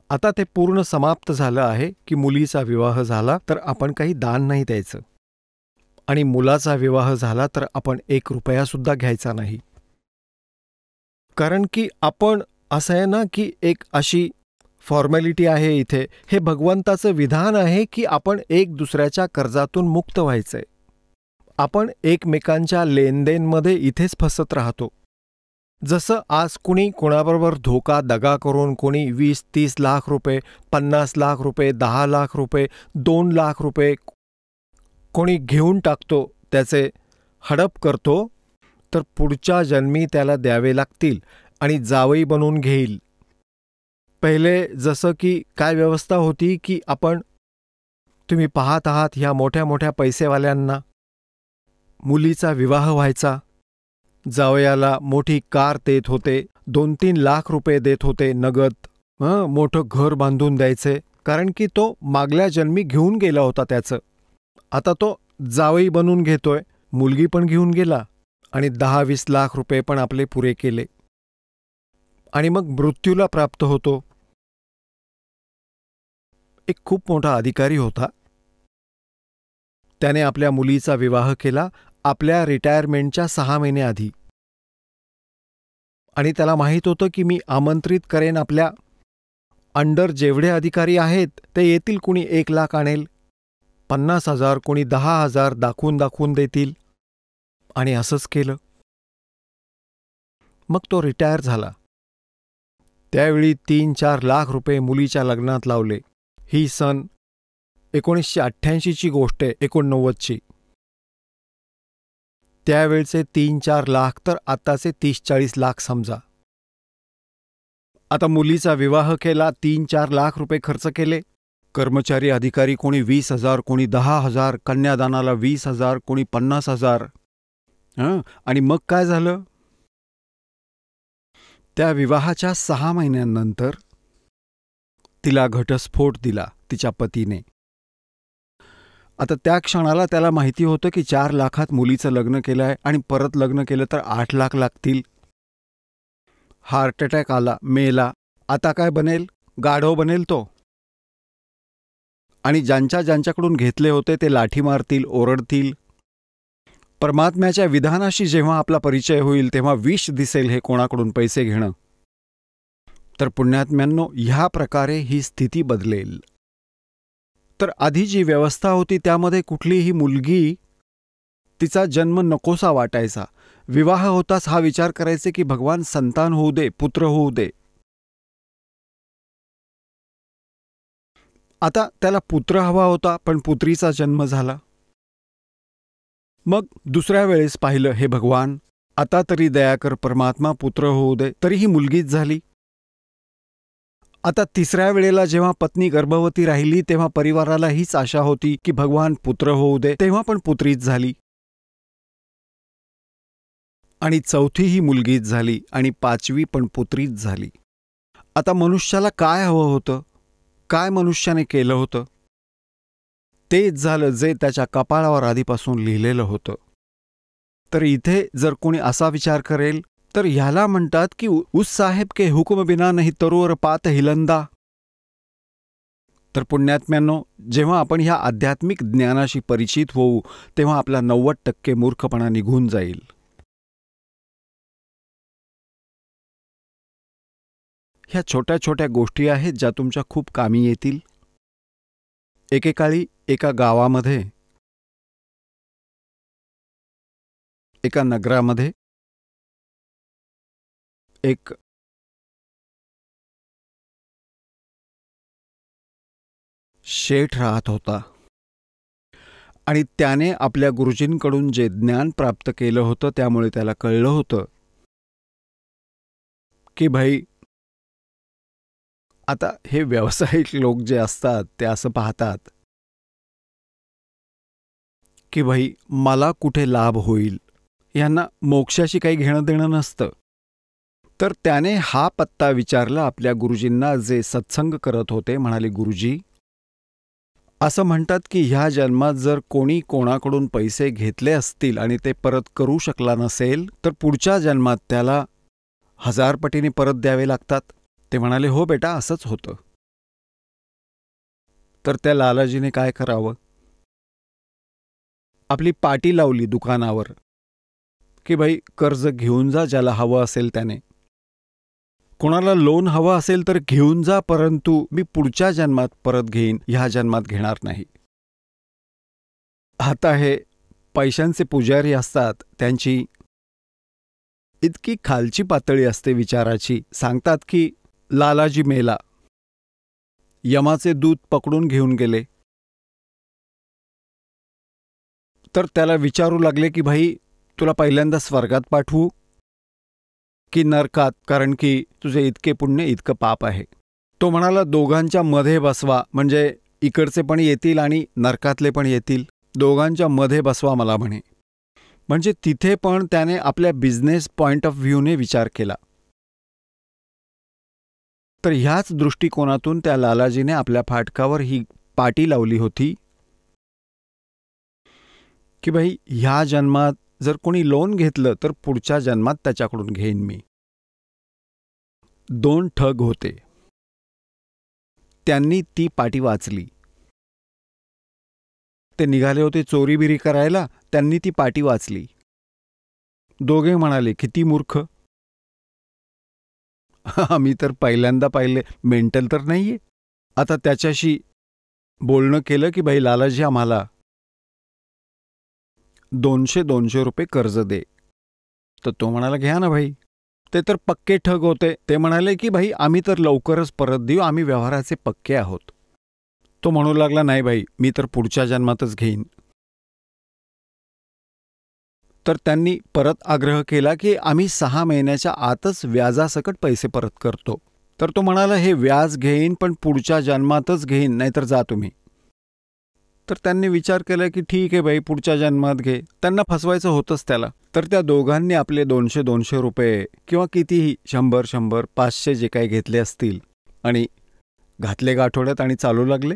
आता ते पूर्ण समाप्त झालं आहे की मुलीचा विवाह झाला तर आपण काही दान नाही द्यायचं, आणि मुलाचा विवाह झाला तर आपण 1 रुपयासुद्धा घ्यायचा नाही. कारण की आपण असं आहे ना की एक अशी फॉर्मॅलिटी आहे इथे, हे भगवंताचं विधान आहे की आपण एक दुसऱ्याच्या कर्जातून मुक्त व्हायचंय. आपण एकमेकांच्या लेनदेनमध्ये इथेच फसत राहतो. जसं आज कुणी कोणाबरोबर धोका दगा करून कोणी 20-30 लाख रुपये, 50 लाख रुपये, 10 लाख रुपये, 2 लाख रुपये कोणी घेऊन टाकतो, त्याचे हडप करतो, तर पुढच्या जन्मी त्याला द्यावे लागतील आणि जावई बनवून घेईल. पहिले जसं की काय व्यवस्था होती की तुम्ही पाहत आहात ह्या मोठ्या मोठ्या पैसेवाल्यांना मुलीचा विवाह व्हायचा, जावयाला मोठी कार देत होते, 2-3 लाख रुपये देत होते नगद, मोठं घर बांधून द्यायचे, कारण की तो मागल्या जन्मी घेऊन गेला होता त्याचं. आता तो जावई बनून घेतोय, मुलगी पण घेऊन गेला आणि 10-20 लाख रुपये पण आपले पुरे केले आणि मग मृत्यूला प्राप्त होतो. एक खूप मोठा अधिकारी होता, त्याने आपल्या मुलीचा विवाह केला आपल्या रिटायरमेंटच्या 6 महिने आधी आणि त्याला माहीत होतं की मी आमंत्रित करेन आपल्या अंडर जेवढे अधिकारी आहेत ते येतील, कुणी 1 लाख आणेल, 50,000 कोणी 10,000 दाखवून देतील आणि असंच केलं. मग तो रिटायर झाला. त्यावेळी 3-4 लाख रुपये मुलीच्या लग्नात लावले. ही सन 1988ची गोष्ट आहे, 89ची. त्यावेळचे 3-4 लाख तर आताचे 30-40 लाख समजा. आता मुलीचा विवाह केला, 3-4 लाख रुपये खर्च केले. कर्मचारी अधिकारी कोणी 20,000, कोणी 10,000, कन्यादानाला 20,000, कोणी 50,000. आणि मग काय झालं? त्या विवाहाच्या 6 महिन्यांनंतर तिला घटस्फोट दिला तिच्या पतीने. आता त्या क्षणाला त्याला माहिती होतं की 4 लाखात मुलीचं लग्न केलं आहे आणि परत लग्न केलं तर 8 लाख लागतील. हार्ट अटॅक आला, मेला. आता काय बनेल? गाढव बनेल तो. आणि ज्यांच्याकडून घेतले होते ते लाठी मारतील, ओरडतील. परमात्म्याच्या विधानाशी जेव्हा आपला परिचय होईल तेव्हा विष दिसेल हे कोणाकडून पैसे घेणं. तर पुण्यात्म्यांनो, ह्या प्रकारे ही स्थिती बदलेल. तर आधी जी व्यवस्था होती त्यामध्ये कुठलीही मुलगी तिचा जन्म नकोसा वाटायचा. विवाह होताच हा विचार करायचे की भगवान संतान होऊ दे, पुत्र होऊ दे. आता त्याला पुत्र हवा होता पण पुत्रीचा जन्म झाला. मग दुसऱ्या वेळेस पाहिलं, हे भगवान आता तरी दया कर, परमात्मा पुत्र होऊ दे, तरीही मुलगीच झाली. आता तिसऱ्या वेळेला जेव्हा पत्नी गर्भवती राहिली तेव्हा परिवाराला हीच आशा होती की भगवान पुत्र होऊ दे, तेव्हा पण पुत्रीच झाली. आणि चौथीही मुलगीच झाली आणि 5वी पण पुत्रीच झाली. आता मनुष्याला काय हवं होतं? काय मनुष्याने केलं होतं? तेच झालं जे त्याच्या कपाळावर आधीपासून लिहिलेलं होतं. तर इथे जर कोणी असा विचार करेल तर ह्याला म्हणतात की उस साहेब के हुक्म बिना नाही तरुवर पात हिलंदा. तर पुण्यात्म्यांनो, जेव्हा आपण ह्या आध्यात्मिक ज्ञानाशी परिचित होऊ तेव्हा आपला 90% मूर्खपणा निघून जाईल. ह्या छोट्या छोट्या गोष्टी आहेत ज्या तुमच्या खूप कामी येतील. एकेकाळी एका गावामध्ये, एका नगरामध्ये एक शेठ राहत होता आणि त्याने आपल्या गुरुजींकडून जे ज्ञान प्राप्त केलं होतं त्यामुळे त्याला कळलं होतं की भाई, आता हे व्यावसायिक लोक जे असतात ते असं पाहतात की भाई मला कुठे लाभ होईल, यांना मोक्षाशी काही घेणं देणं नसतं. तर त्याने हा पत्ता विचारला आपल्या गुरुजींना जे सत्संग करत होते. म्हणाले, गुरुजी, असं म्हणतात की ह्या जन्मात जर कोणी कोणाकडून पैसे घेतले असतील आणि ते परत करू शकला नसेल तर पुढच्या जन्मात त्याला 1000 पटीने परत द्यावे लागतात. ते म्हणाले, हो बेटा, असंच होतं. तर त्या लालाजीने काय करावं? आपली पाटी लावली दुकानावर की भाई कर्ज घेऊन जा ज्याला हवं असेल त्याने. कोणाला लोन हवं असेल तर घेऊन जा, परंतु मी पुढच्या जन्मात परत घेईन, ह्या जन्मात घेणार नाही. आता हे पैशांचे पुजारी असतात, त्यांची इतकी खालची पातळी असते विचाराची. सांगतात की लालाजी मेला, यमाचे दूत पकडून घेऊन गेले. तर त्याला विचारू लागले की भाई तुला पहिल्यांदा स्वर्गात पाठवू की नरकात, कारण की तुझे इतके पुण्य इतकं पाप आहे. तो म्हणाला दोघांच्या मध्ये बसवा, म्हणजे इकडचे पण येतील आणि नरकातले पण येतील, दोघांच्या मध्ये बसवा मला म्हणे. म्हणजे तिथे पण त्याने आपल्या बिझनेस पॉइंट ऑफ व्ह्यूने विचार केला. तर ह्याच दृष्टिकोनातून त्या लालाजीने आपल्या फाटकावर ही पाटी लावली होती की भाई ह्या जन्मात जर कोणी लोन घेतलं तर पुढच्या जन्मात त्याच्याकडून घेईन मी. 2 ठग होते, त्यांनी ती पाटी वाचली. ते निघाले होते चोरीबिरी करायला, त्यांनी ती पाटी वाचली. दोघे म्हणाले किती मूर्ख, आम्ही तर पहिल्यांदा पाहिले, मेंटल तर नाहीये. आता त्याच्याशी बोलणं केलं की भाई लालाजी आम्हाला 200 रुपये कर्ज दे. तर तो म्हणाला घ्या ना भाई. ते तर पक्के ठग होते. ते म्हणाले की भाई आम्ही तर लवकरच परत देऊ, आम्ही व्यवहाराचे पक्के आहोत. तो म्हणू लागला नाही भाई, मी तर पुढच्या जन्मातच घेईन. तर त्यांनी परत आग्रह केला की आम्ही 6 महिन्याच्या आतच व्याजासकट पैसे परत करतो. तर तो म्हणाला हे व्याज घेईन पण पुढच्या जन्मातच घेईन, नाहीतर जा तुम्ही. तर त्यांनी विचार केला की ठीक आहे बाई, पुढच्या जन्मात घे. त्यांना फसवायचं होतंच त्याला. तर त्या दोघांनी आपले 200 रुपये किंवा कितीही 100, 500 जे काही घेतले असतील आणि घातले गाठोड्यात आणि चालू लागले.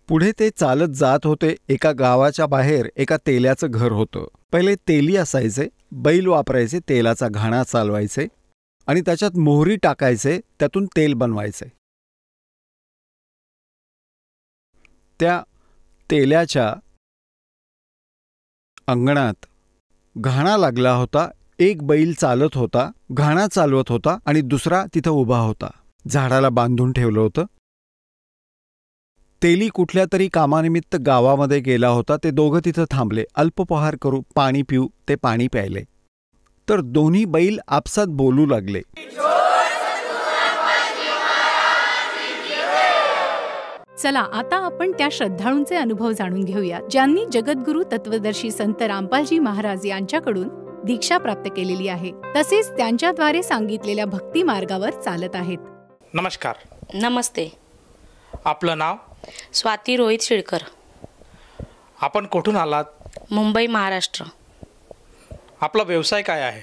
पुढे ते चालत जात होते. एका गावाच्या बाहेर एका तेल्याचं घर होतं. पहिले तेली असायचे, बैल वापरायचे, तेलाचा घाणा चालवायचे आणि त्याच्यात मोहरी टाकायचे, त्यातून तेल बनवायचे. त्या तेल्याच्या अंगणात घाणा लागला होता. एक बैल चालत होता, घाणा चालवत होता आणि दुसरा तिथं उभा होता. झाडाला बांधून ठेवलं होतं. तेली कुठल्या तरी कामानिमित्त गावामध्ये गेला होता. ते दोघं तिथं थांबले. अल्पपहार करू, पाणी पिऊ. ते पाणी प्यायले. तर दोन्ही बैल आपसात बोलू लागले. चला आता आपण त्या श्रद्धाळूंचे अनुभव जाणून घेऊया ज्यांनी जगद्गुरू तत्वदर्शी संत रामपालजी महाराज यांच्याकडून दीक्षा प्राप्त केलेली आहे, तसेच त्यांच्याद्वारे सांगितलेल्या भक्ती मार्गावर चालत आहेत. नमस्कार. नमस्ते. आपलं नाव? स्वाती रोहित शिळकर. आपण कुठून आलात? मुंबई, महाराष्ट्र. आपला व्यवसाय काय आहे?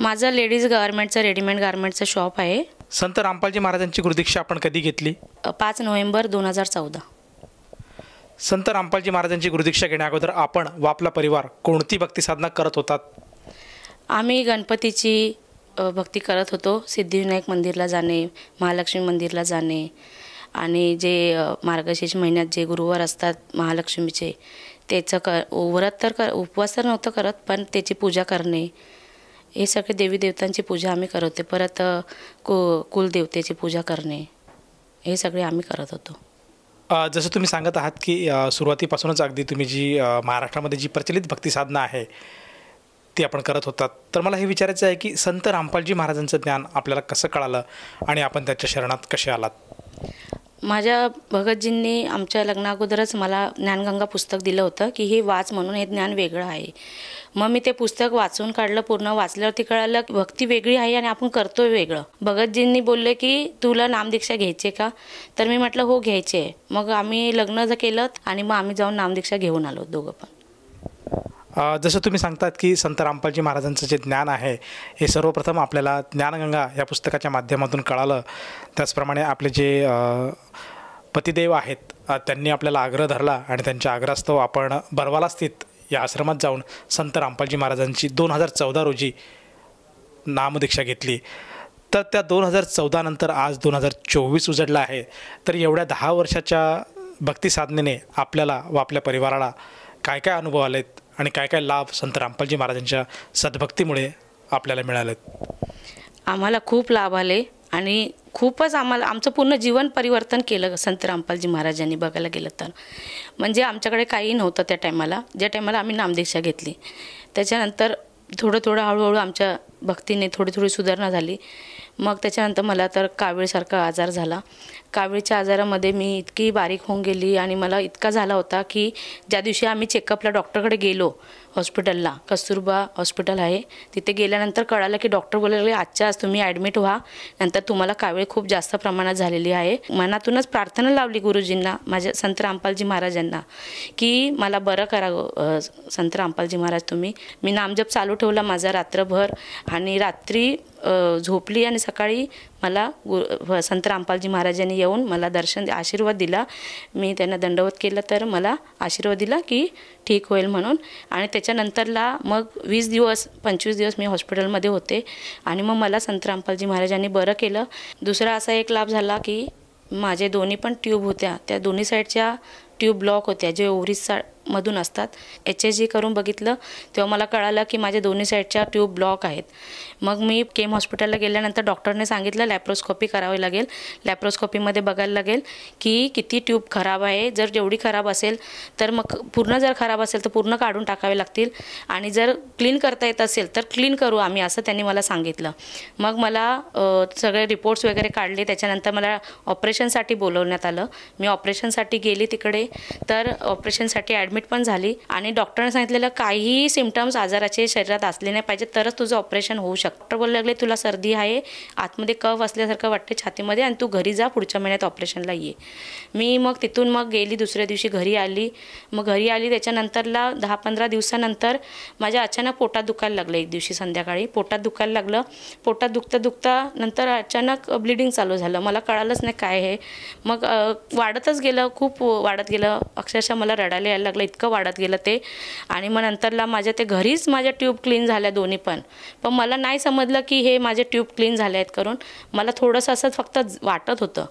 माझं लेडीज गारमेंटचं रेडीमेड गारमेंटचं शॉप आहे. संत रामपालजी महाराजांची गुरुदीक्षा आपण कधी घेतली? 5 नोव्हेंबर 2014. संत रामपालजी महाराजांची गुरुदीक्षा घेण्याअगोदर आपण व आपला परिवार कोणती भक्ती साधना करत होतात? आम्ही गणपतीची भक्ती करत होतो. सिद्धिविनायक मंदिरला जाणे, महालक्ष्मी मंदिरला जाणे आणि जे मार्गशीर्ष महिन्यात जे गुरुवार असतात महालक्ष्मीचे, त्याचं व्रत तर उपवास तर नव्हतं करत, पण त्याची पूजा करणे, हे सगळे देवी देवतांची पूजा आम्ही करत होते. परत कुलदेवतेची पूजा करणे, हे सगळे आम्ही करत होतो. जसं तुम्ही सांगत आहात की सुरुवातीपासूनच अगदी तुम्ही जी महाराष्ट्रामध्ये जी प्रचलित भक्ती साधना आहे ती आपण करत होतात. तर मला हे विचारायचं आहे की संत रामपालजी महाराजांचं ज्ञान आपल्याला कसं कळालं आणि आपण त्याच्या शरणात कसे आलात? माझ्या भगतजींनी आमच्या लग्नाअगोदरच मला ज्ञानगंगा पुस्तक दिलं होतं की हे वाच म्हणून, हे ज्ञान वेगळं आहे. मग मी ते पुस्तक वाचून काढलं. पूर्ण वाचल्यावरती कळालं भक्ती वेगळी आहे आणि आपण करतोय वेगळं. भगतजींनी बोलले की तुला नामदीक्षा घ्यायची का? तर मी म्हटलं हो घ्यायची आहे. मग आम्ही लग्न केलं आणि मग आम्ही जाऊन नामदीक्षा घेऊन आलो दोघं पण. जसं तुम्ही सांगतात की संत रामपालजी महाराजांचं जे ज्ञान आहे हे सर्वप्रथम आपल्याला ज्ञानगंगा या पुस्तकाच्या माध्यमातून कळालं. त्याचप्रमाणे आपले जे पतिदेव आहेत त्यांनी आपल्याला आग्रह धरला आणि त्यांच्या आग्रहास्तव आपण बरवाला स्थित या आश्रमात जाऊन संत रामपालजी महाराजांची 2014 रोजी नामदीक्षा घेतली. तर त्या 2014 नंतर आज 2024 उजडला आहे. तर एवढ्या 10 वर्षाच्या भक्ती साधनेने आपल्याला व आपल्या परिवाराला काय काय अनुभव आलेत आणि काय काय लाभ संत रामपालजी महाराजांच्या सद्भक्तीमुळे आपल्याला मिळालेत? आम्हाला खूप लाभ आले आणि खूपच आमचं पूर्ण जीवन परिवर्तन केलं संत रामपालजी महाराजांनी बघायला गेलं तर. म्हणजे आमच्याकडे काही नव्हतं त्या टायमाला, ज्या टायमाला आम्ही नामदीक्षा घेतली. त्याच्यानंतर थोडं हळूहळू आमच्या भक्तीने थोडी सुधारणा झाली. मग त्याच्यानंतर मला तर कावीळसारखा आजार झाला. कावीळच्या आजारामध्ये मी इतकी बारीक होऊन गेली आणि मला इतका झाला होता की ज्या दिवशी आम्ही चेकअपला डॉक्टरकडे गेलो हॉस्पिटलला, कस्तुरबा हॉस्पिटल आहे, तिथे गेल्यानंतर कळालं की डॉक्टर बोलले आजच्या आज तुम्ही ॲडमिट व्हा, नंतर तुम्हाला कावीळ खूप जास्त प्रमाणात झालेली आहे. मनातूनच प्रार्थना लावली गुरुजींना, माझ्या संत रामपालजी महाराजांना, की मला बरं करा संत रामपालजी महाराज तुम्ही. मी नामजप चालू ठेवला माझा रात्रभर आणि रात्री झोपली आणि सकाळी मला संत रामपालजी महाराजांनी येऊन मला दर्शन आशीर्वाद दिला. मी त्यांना दंडवत केलं तर मला आशीर्वाद दिला की ठीक होईल म्हणून. आणि त्याच्यानंतरला मग 20 दिवस 25 दिवस मी हॉस्पिटलमध्ये होते आणि मग मला संत रामपालजी महाराजांनी बरं केलं. दुसरा असा एक लाभ झाला की माझे दोन्ही पण ट्यूब होत्या, त्या दोन्ही साईडच्या ट्यूब ब्लॉक होत्या जे ओव्हरीजमधून असतात. HSG करून बघितलं तेव्हा मला कळालं की माझ्या दोन्ही साईडच्या ट्यूब ब्लॉक आहेत. मग मी केम हॉस्पिटलला गेल्यानंतर डॉक्टरने सांगितलं लॅप्रोस्कोपी करावी लागेल, लॅप्रोस्कोपीमध्ये बघायला लागेल की किती ट्यूब खराब आहे. जर जेवढी खराब असेल तर मग पूर्ण, जर खराब असेल तर पूर्ण काढून टाकावे लागतील आणि जर क्लीन करता येत असेल तर क्लीन करू आम्ही, असं त्यांनी मला सांगितलं. मग मला सगळे रिपोर्ट्स वगैरे काढले. त्याच्यानंतर मला ऑपरेशनसाठी बोलवण्यात आलं. मी ऑपरेशनसाठी गेली तिकडे, तर ऑपरेशनसाठी ॲडमिट पण झाली आणि डॉक्टरने सांगितलेलं काहीही सिम्पटम्स आजाराचे शरीरात असले नाही पाहिजे तरच तुझं ऑपरेशन होऊ शकतं. डॉक्टर बोलले लागले तुला सर्दी आहे, आतमध्ये कफ असल्यासारखं वाटते छातीमध्ये आणि तू घरी जा, पुढच्या महिन्यात ऑपरेशनला ये. मी मग तिथून मग गेली, दुसऱ्या दिवशी घरी आली. मग घरी आली त्याच्यानंतरला 10-15 दिवसानंतर माझ्या अचानक पोटात दुखायला लागलं. एक दिवशी संध्याकाळी पोटात दुखायला लागलं. पोटात दुखता नंतर अचानक ब्लिडिंग चालू झालं. मला कळालंच नाही काय हे. मग वाढतच गेलं, खूप वाढत गेलं. अक्षरशः मला रडायला यायला लागलं, इतकं वाढत गेलं ते. आणि मग नंतरला माझ्या ते घरीच माझ्या ट्यूब क्लीन झाल्या दोन्ही पण मला नाही समजलं की हे माझे ट्यूब क्लीन झाले आहेत करून. मला थोडंसं असं फक्त वाटत होतं.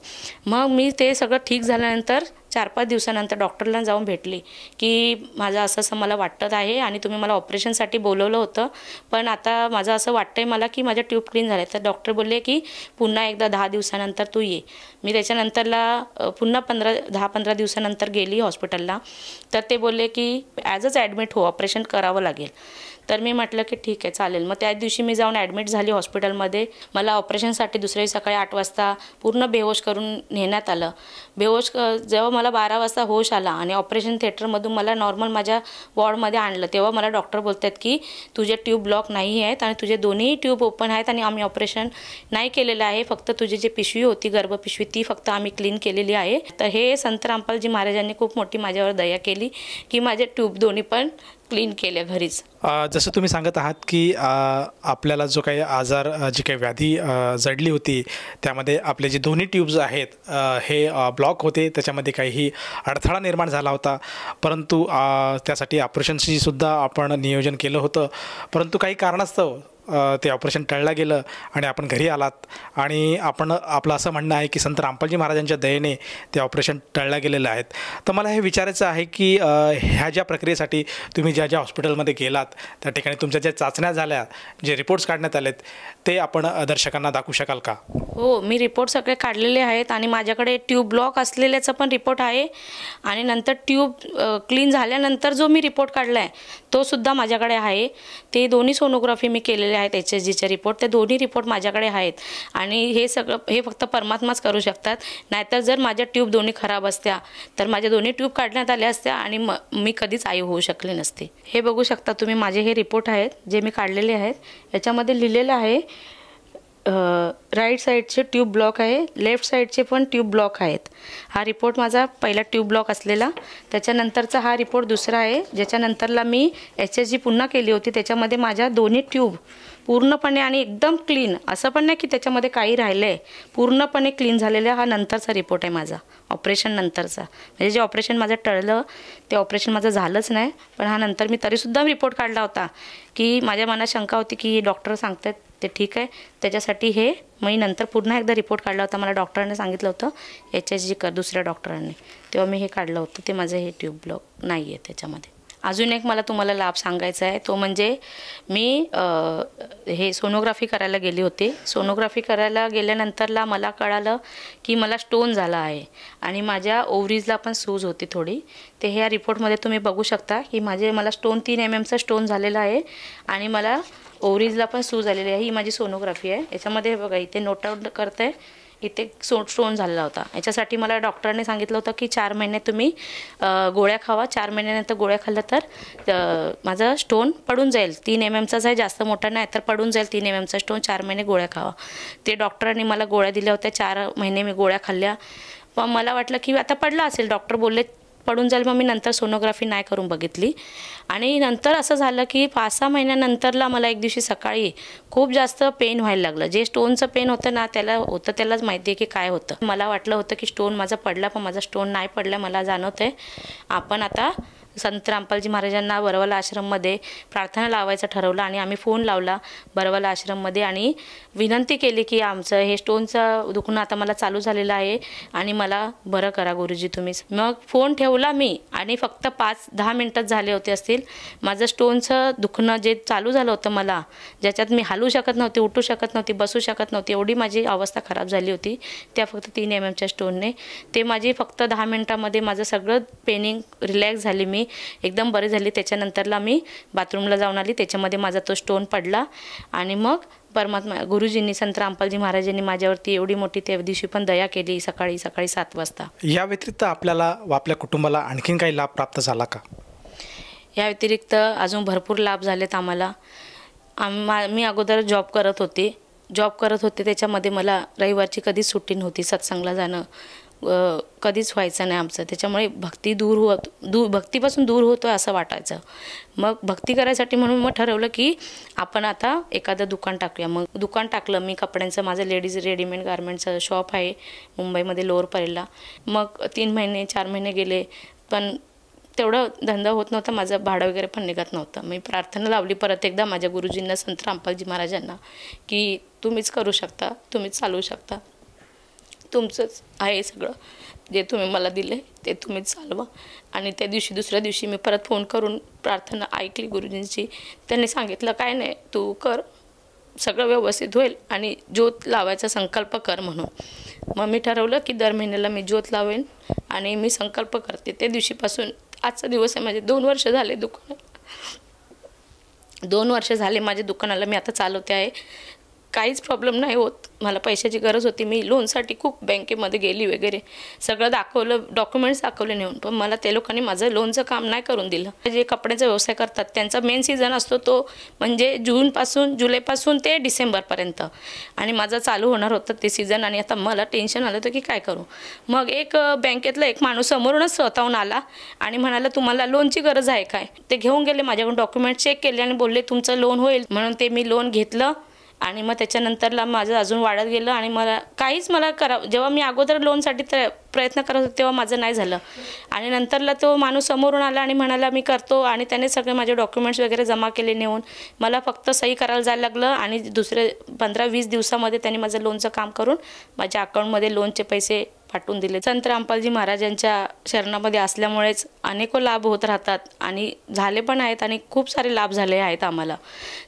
मग मी ते सगळं ठीक झाल्यानंतर 4-5 दिवसानंतर डॉक्टरला जाऊन भेटली की माझं असं मला वाटत आहे आणि तुम्ही मला ऑपरेशनसाठी बोलवलं होतं, पण आता माझं असं वाटतंय मला की माझ्या ट्यूब क्लीन झाल्या. तर डॉक्टर बोलले की पुन्हा एकदा 10 दिवसानंतर तू ये. मी त्याच्यानंतरला पुन्हा 10-15 दिवसानंतर गेली हॉस्पिटलला. तर ते बोलले की ॲजच ॲडमिट हो, ऑपरेशन करावं लागेल. तर मी म्हटलं की ठीक आहे चालेल. मग त्याच दिवशी मी जाऊन ॲडमिट झाली हॉस्पिटलमध्ये. मला ऑपरेशनसाठी दुसऱ्या दिवशी सकाळी 8 वाजता पूर्ण बेहोश करून नेण्यात आलं. बेहोश जेव्हा मला 12 वाजता होश आला आणि ऑपरेशन थिएटरमधून मला नॉर्मल माझ्या वॉर्डमध्ये आणलं, तेव्हा मला डॉक्टर बोलतात की तुझे ट्यूब ब्लॉक नाही आहेत आणि तुझे दोन्ही ट्यूब ओपन आहेत आणि आम्ही ऑपरेशन नाही केलेलं आहे, फक्त तुझी जी पिशवी होती गर्भपिशवी ती फक्त आम्ही क्लीन केलेली आहे. तर हे संत रामपालजी महाराजांनी खूप मोठी माझ्यावर दया केली की माझे ट्यूब दोन्ही पण क्लीन केल्या घरीच. जसं तुम्ही सांगत आहात की आपल्याला जो काही आजार, जी काही व्याधी जडली होती त्यामध्ये आपले जे दोन्ही ट्यूब्स आहेत हे ब्लॉक होते, त्याच्यामध्ये काही अडथळा निर्माण झाला होता. परंतु त्यासाठी ऑपरेशनची सुद्धा आपण नियोजन केलं होतं, परंतु काही कारणास्तव ते ऑपरेशन टळलं गेलं आणि आपण घरी आलात. आणि आपलं असं म्हणणं आहे की संत रामपालजी महाराजांच्या दयेने ते ऑपरेशन टळलं गेलेलं आहेत. तर मला हे विचारायचं आहे की ह्या ज्या प्रक्रियेसाठी तुम्ही ज्या हॉस्पिटलमध्ये गेलात त्या ठिकाणी तुमच्या ज्या चाचण्या झाल्या, जे रिपोर्ट्स काढण्यात आलेत, ते आपण दर्शकांना दाखवू शकाल का? हो, मी रिपोर्ट सगळे काढलेले आहेत आणि माझ्याकडे ट्यूब ब्लॉक असलेल्याचा पण रिपोर्ट आहे आणि नंतर ट्यूब क्लीन झाल्यानंतर जो मी रिपोर्ट काढला आहे तो सुद्धा माझ्याकडे आहे. ते दोन्ही सोनोग्राफी मी केलेले आहेत, HSGचे रिपोर्ट. ते दोन्ही रिपोर्ट माझ्याकडे आहेत आणि हे सगळं हे फक्त परमात्माच करू शकतात. नाहीतर जर माझ्या ट्यूब दोन्ही खराब असत्या तर माझ्या दोन्ही ट्यूब काढण्यात आल्या असत्या आणि मी कधीच आई होऊ शकले नसते. हे बघू शकता तुम्ही, माझे हे रिपोर्ट आहेत जे मी काढलेले आहेत. याच्यामध्ये लिहिलेलं आहे राईट साईडचे ट्यूब ब्लॉक आहे, लेफ्ट साईडचे पण ट्यूब ब्लॉक आहेत. हा रिपोर्ट माझा पहिला ट्यूब ब्लॉक असलेला. त्याच्यानंतरचा हा रिपोर्ट दुसरा आहे ज्याच्यानंतरला मी HSG पुन्हा केली होती. त्याच्यामध्ये माझ्या दोन्ही ट्यूब पूर्णपणे आणि एकदम क्लीन, असं पण नाही की त्याच्यामध्ये काही राहिलं आहे, पूर्णपणे क्लीन झालेला हा नंतरचा रिपोर्ट आहे माझा, ऑपरेशन नंतरचा. म्हणजे जे ऑपरेशन माझं टळलं ते ऑपरेशन माझं झालंच नाही, पण हा नंतर मी तरीसुद्धा रिपोर्ट काढला होता की माझ्या मनात शंका होती की डॉक्टर सांगतात ते ठीक आहे. त्याच्यासाठी हे मी नंतर पुन्हा एकदा रिपोर्ट काढला होता. मला डॉक्टरांनी सांगितलं होतं HSG कर, दुसऱ्या डॉक्टरांनी, तेव्हा मी हे काढलं होतं. ते माझं हे ट्यूब ब्लॉक नाही आहे त्याच्यामध्ये. अजून एक मला तुम्हाला लाभ सांगायचा आहे, तो म्हणजे मी हे सोनोग्राफी करायला गेली होती. सोनोग्राफी करायला गेल्यानंतरला मला कळालं की मला स्टोन झाला आहे आणि माझ्या ओव्हरीजला पण सूज होती थोडी. ते ह्या रिपोर्टमध्ये तुम्ही बघू शकता की मला स्टोन 3 mm स्टोन झालेला आहे आणि मला ओव्हरीजला पण सूज आलेली आहे. ही माझी सोनोग्राफी आहे. याच्यामध्ये बघा इथे नोट आउट करते, इथे स्टोन झालेला होता. याच्यासाठी मला डॉक्टरने सांगितलं होतं की 4 महिने तुम्ही गोळ्या खावा. 4 महिन्यानंतर गोळ्या खाल्ल्या तर माझा स्टोन पडून जाईल. 3 mmचाच आहे, जास्त मोठा नाही, तर पडून जाईल 3 mmचा स्टोन. 4 महिने गोळ्या खावा. ते डॉक्टरांनी मला गोळ्या दिल्या होत्या. 4 महिने मी गोळ्या खाल्ल्या. पण मला वाटलं की आता पडला असेल, डॉक्टर बोलले पडून जाईल. मग मी नंतर सोनोग्राफी नाही करून बघितली आणि नंतर असं झालं की 5-6 महिन्यानंतरला मला एक दिवशी सकाळी खूप जास्त पेन व्हायला लागलं. जे स्टोनचं पेन होतं ना, त्यालाच माहिती आहे की काय होतं. मला वाटलं होतं की स्टोन माझा पडला, पण माझा स्टोन नाही पडला. मला जाणवतंय आपण आता संत रामपालजी महाराजांना बरवाला आश्रममध्ये प्रार्थना लावायचं ठरवलं आणि आम्ही फोन लावला बरवाला आश्रममध्ये आणि विनंती केली की आमचं हे स्टोनचं दुखणं आता मला चालू झालेलं आहे आणि मला बरं करा गुरुजी तुम्हीच. मग फोन ठेवला मी आणि फक्त 5-10 मिनटंच झाले होते असतील, माझं स्टोनचं दुखणं जे चालू झालं होतं मला, ज्याच्यात मी हलू शकत नव्हते, उठू शकत नव्हती, बसू शकत नव्हती, एवढी माझी अवस्था खराब झाली होती त्या फक्त 3 mmच्या स्टोनने. ते माझी फक्त 10 मिनटामध्ये माझं सगळं पेनिंग रिलॅक्स झाली, मी एकदम बरी झाली. त्याच्यानंतरला मी बाथरूमला जाऊन आली, त्याच्यामध्ये माझा तो स्टोन पडला आणि मग परमात्मा गुरुजींनी संत रामपालजी महाराजांनी माझ्यावरती एवढी मोठी त्या दिवशी पण दया केली सकाळी 7 वाजता. या व्यतिरिक्त आपल्याला व आपल्या कुटुंबाला आणखीन काही लाभ प्राप्त झाला का? या व्यतिरिक्त अजून भरपूर लाभ झालेत आम्हाला. मी अगोदर जॉब करत होते. त्याच्यामध्ये मला रविवारची कधीच सुट्टी नव्हती. सत्संगला जाणं कधीच व्हायचं नाही आमचं. त्याच्यामुळे भक्तीपासून दूर होतो असं वाटायचं. मग भक्ती करायसाठी म्हणून मग ठरवलं की आपण आता एखादं दुकान टाकूया. मग दुकान टाकलं मी कपड्यांचं. माझं लेडीज रेडीमेड गारमेंटचं शॉप आहे मुंबईमध्ये लोअर परेलला. मग 3 महिने 4 महिने गेले, पण तेवढं धंदा होत नव्हता. माझं भाडं वगैरे पण निघत नव्हतं. मी प्रार्थना लावली परत एकदा माझ्या गुरुजींना, संत रामपालजी महाराजांना, की तुम्हीच करू शकता, तुम्हीच चालवू शकता, तुमचंच आहे सगळं, जे तुम्ही मला दिले ते तुम्हीच चालवा. आणि त्या दुसऱ्या दिवशी मी परत फोन करून प्रार्थना ऐकली गुरुजींची. त्यांनी सांगितलं काय नाही, तू कर, सगळं व्यवस्थित होईल आणि ज्योत लावायचा संकल्प कर म्हणून. मग मी ठरवलं की दर महिन्याला मी ज्योत लावेन आणि मी संकल्प करते. त्या दिवशीपासून आजचा दिवस आहे. माझे 2 वर्ष झाले दुकानाला. 2 वर्ष झाले माझ्या दुकानाला मी आता चालवते आहे. काहीच प्रॉब्लेम नाही होत. मला पैशाची गरज होती. मी लोनसाठी खूप बँकेमध्ये गेली वगैरे, सगळं दाखवलं, डॉक्युमेंट्स दाखवले नेऊन, पण मला ते लोकांनी माझं लोनचं काम नाही करून दिलं. जे कपड्याचा व्यवसाय करतात त्यांचा मेन सीझन असतो तो म्हणजे जुलैपासून ते डिसेंबरपर्यंत, आणि माझं चालू होणार होतं ते सीझन. आणि आता मला टेन्शन आलं होतं की काय करू. मग एक बँकेतला एक माणूस समोरूनच स्वतःहून आला आणि म्हणाला तुम्हाला लोनची गरज आहे काय. ते घेऊन गेले, माझ्याकडून डॉक्युमेंट चेक केले आणि बोलले तुमचं लोन होईल म्हणून. ते मी लोन घेतलं आणि मग त्याच्यानंतरला माझं अजून वाढत गेलं आणि मला जेव्हा मी अगोदर लोनसाठी प्रयत्न करत होते तेव्हा माझं नाही झालं. आणि नंतरला तो माणूस समोरून आला आणि म्हणाला मी करतो, आणि त्याने सगळे माझे डॉक्युमेंट्स वगैरे जमा केले नेऊन. मला फक्त सही करायला जायला लागलं आणि दुसरे 15-20 दिवसामध्ये त्यांनी माझं लोनचं काम करून माझ्या अकाउंटमध्ये लोनचे पैसे पाठवून दिले. संत रामपालजी महाराजांच्या शरणामध्ये असल्यामुळेच अनेक लाभ होत राहतात आणि झाले पण आहेत आणि खूप सारे लाभ झाले आहेत आम्हाला.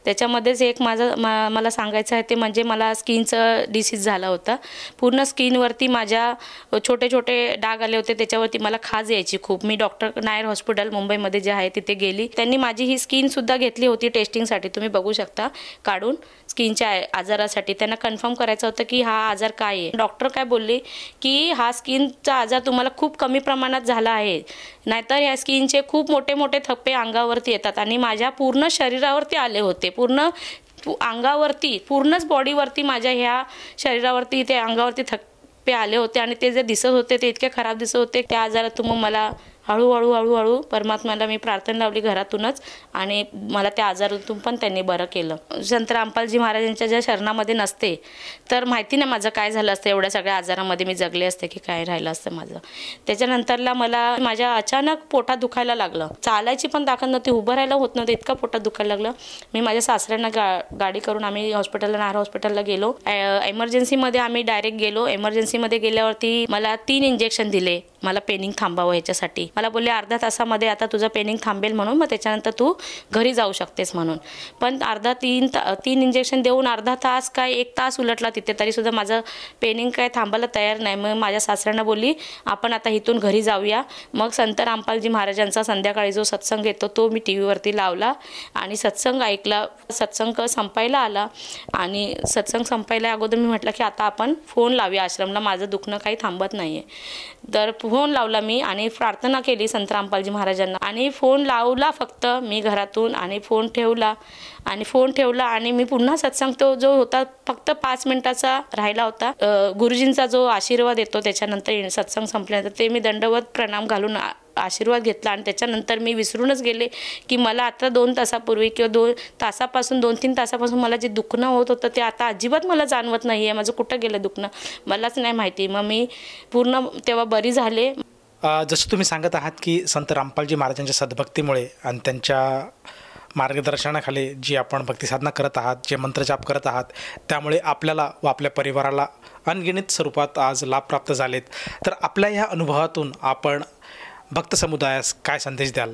त्याच्यामध्येच एक मला सांगायचं आहे ते म्हणजे मला स्किनचं डिसीज झाला होता. पूर्ण स्किनवरती माझ्या छोटे छोटे डाग आले होते, त्याच्यावरती मला खाज यायची खूप. मी डॉक्टर नायर हॉस्पिटल मुंबईमध्ये जे आहे तिथे गेली. त्यांनी माझी ही स्किनसुद्धा घेतली होती टेस्टिंगसाठी, तुम्ही बघू शकता काढून, स्किनच्या आजारासाठी. त्यांना कन्फर्म करायचं होतं की हा आजार काय आहे. डॉक्टर काय बोलले की हा स्किनचा आजार तुम्हाला खूप कमी प्रमाणात झाला आहे, नाहीतर या स्किनचे खूप मोठे मोठे थप्पे अंगावरती येतात. आणि माझ्या पूर्ण शरीरावरती आले होते, पूर्ण अंगावरती, पूर्णच बॉडीवरती, माझ्या ह्या शरीरावरती ते अंगावरती थप्पे आले होते. आणि ते जे दिसत होते ते इतके खराब दिसत होते. त्या आजारातून मग मला हळूहळू परमात्म्याला मी प्रार्थना लावली घरातूनच आणि मला त्या आजारातून पण त्यांनी बरं केलं. संत रामपालजी महाराजांच्या ज्या शरणामध्ये नसते तर माहिती नाही माझं काय झालं असतं. एवढ्या सगळ्या आजारामध्ये मी जगले असते की काय राहिलं असतं माझं. त्याच्यानंतरला माझ्या अचानक पोटात दुखायला लागलं. चालायची पण ताकद नव्हती, उभं राहायला होत नव्हतं, इतकं पोटात दुखायला लागलं. मी माझ्या सासऱ्यांना गाडी करून आम्ही नायर हॉस्पिटलला गेलो. एमर्जन्सीमध्ये आम्ही डायरेक्ट गेलो. एमर्जन्सीमध्ये गेल्यावरती मला 3 इंजेक्शन दिले मला पेनिंग थांबावं ह्याच्यासाठी. मला बोलले अर्ध्या तासामध्ये आता तुझं पेनिंग थांबेल म्हणून, मग त्याच्यानंतर तू घरी जाऊ शकतेस म्हणून. पण तीन इंजेक्शन देऊन अर्धा तास काय 1 तास उलटला तिथे, तरीसुद्धा माझं पेनिंग काय थांबायला तयार नाही. मग माझ्या सासऱ्यांना बोलली आपण आता इथून घरी जाऊया. मग संत रामपालजी महाराजांचा संध्याकाळी जो सत्संग येतो तो मी टी व्हीवरती लावला आणि सत्संग ऐकला. सत्संग संपायला आला आणि सत्संग संपायला अगोदर मी म्हटलं की आता आपण फोन लावूया आश्रमला, माझं दुखणं काही थांबत नाही आहे. तर फोन लावला मी आणि प्रार्थना केली संत रामपालजी महाराजांना आणि फोन लावला फक्त मी घरातून आणि फोन ठेवला आणि मी पुन्हा सत्संग तो जो होता फक्त 5 मिनिटाचा राहिला होता. गुरुजींचा जो आशीर्वाद येतो त्याच्यानंतर सत्संग संपल्यानंतर ते मी दंडवत प्रणाम घालून आशीर्वाद घेतला आणि त्याच्यानंतर मी विसरूनच गेले की मला आता 2 तासापूर्वी किंवा 2 तासापासून 2-3 तासापासून मला जे दुखणं होत होतं ते आता अजिबात मला जाणवत नाही आहे. माझं कुठं गेलं दुखणं मलाच नाही माहिती. मग मी पूर्ण तेव्हा बरी झाले. जसं तुम्ही सांगत आहात की संत रामपालजी महाराजांच्या सद्भक्तीमुळे आणि त्यांच्या मार्गदर्शनाखाली जी आपण भक्तिसाधना करत आहात, जे मंत्रजाप करत आहात, त्यामुळे आपल्याला व आपल्या परिवाराला अनगिणित स्वरूपात आज लाभ प्राप्त झालेत. तर आपल्या ह्या अनुभवातून आपण भक्त समुदायास काय संदेश द्याल?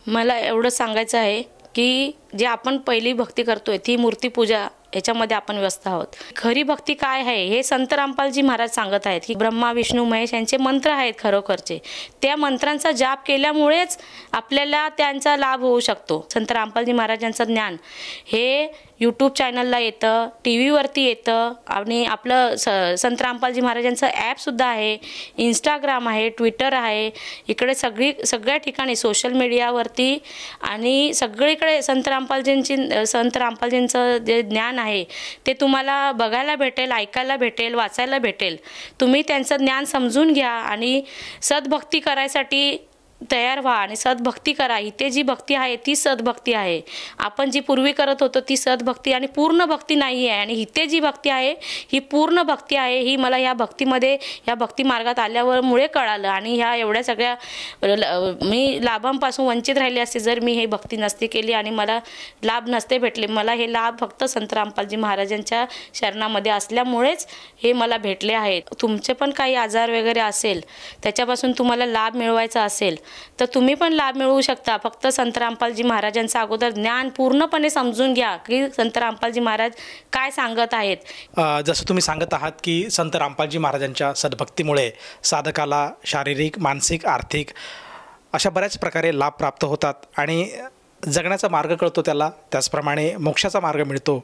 मला एवढं सांगायचं आहे की जे आपण पहिली भक्ती करतोय ती मूर्तीपूजा याच्यामध्ये आपण व्यस्त आहोत. खरी भक्ती काय आहे हे संत रामपालजी महाराज सांगत आहेत की ब्रह्मा विष्णू महेश यांचे मंत्र आहेत खरोखरचे. त्या मंत्रांचा जाप केल्यामुळेच आपल्याला त्यांचा लाभ होऊ शकतो. संत रामपालजी महाराजांचं ज्ञान हे यूट्यूब चॅनलला येतं, टी व्हीवरती येतं आणि आपलं संत रामपालजी महाराजांचं ॲपसुद्धा आहे, इंस्टाग्राम आहे, ट्विटर आहे. इकडे सगळ्या ठिकाणी सोशल मीडियावरती आणि सगळीकडे संत रामपालजींचं जे ज्ञान आहे ते तुम्हाला बघायला भेटेल, ऐकायला भेटेल, वाचायला भेटेल. तुम्ही त्यांचं ज्ञान समजून घ्या आणि सद्भक्ती करायसाठी तयार व्हा आणि सद्भक्ती करा. इथे जी भक्ती आहे ती सद्भक्ती आहे. आपण जी पूर्वी करत होतो ती सद्भक्ती आणि पूर्ण भक्ती नाही आहे. आणि इथे जी भक्ती आहे ही पूर्ण भक्ती आहे. ही मला ह्या भक्तीमध्ये ह्या भक्ती मार्गात आल्यामुळे कळालं. आणि ह्या एवढ्या सगळ्या मी लाभांपासून वंचित राहिली असते जर मी हे भक्ती नसती केली आणि मला लाभ नसते भेटले. मला हे लाभ फक्त संत रामपालजी महाराजांच्या शरणामध्ये असल्यामुळेच हे मला भेटले आहेत. तुमचे पण काही आजार वगैरे असेल त्याच्यापासून तुम्हाला लाभ मिळवायचा असेल तर तुम्ही पण लाभ मिळवू शकता. फक्त संत रामपालजी महाराजांचं अगोदर ज्ञान पूर्णपणे समजून घ्या की संत रामपालजी महाराज काय सांगत आहेत. जसं तुम्ही सांगत आहात की संत रामपालजी महाराजांच्या सद्भक्तीमुळे साधकाला शारीरिक, मानसिक, आर्थिक अशा बऱ्याच प्रकारे लाभ प्राप्त होतात आणि जगण्याचा मार्ग कळतो त्याला, त्याचप्रमाणे मोक्षाचा मार्ग मिळतो.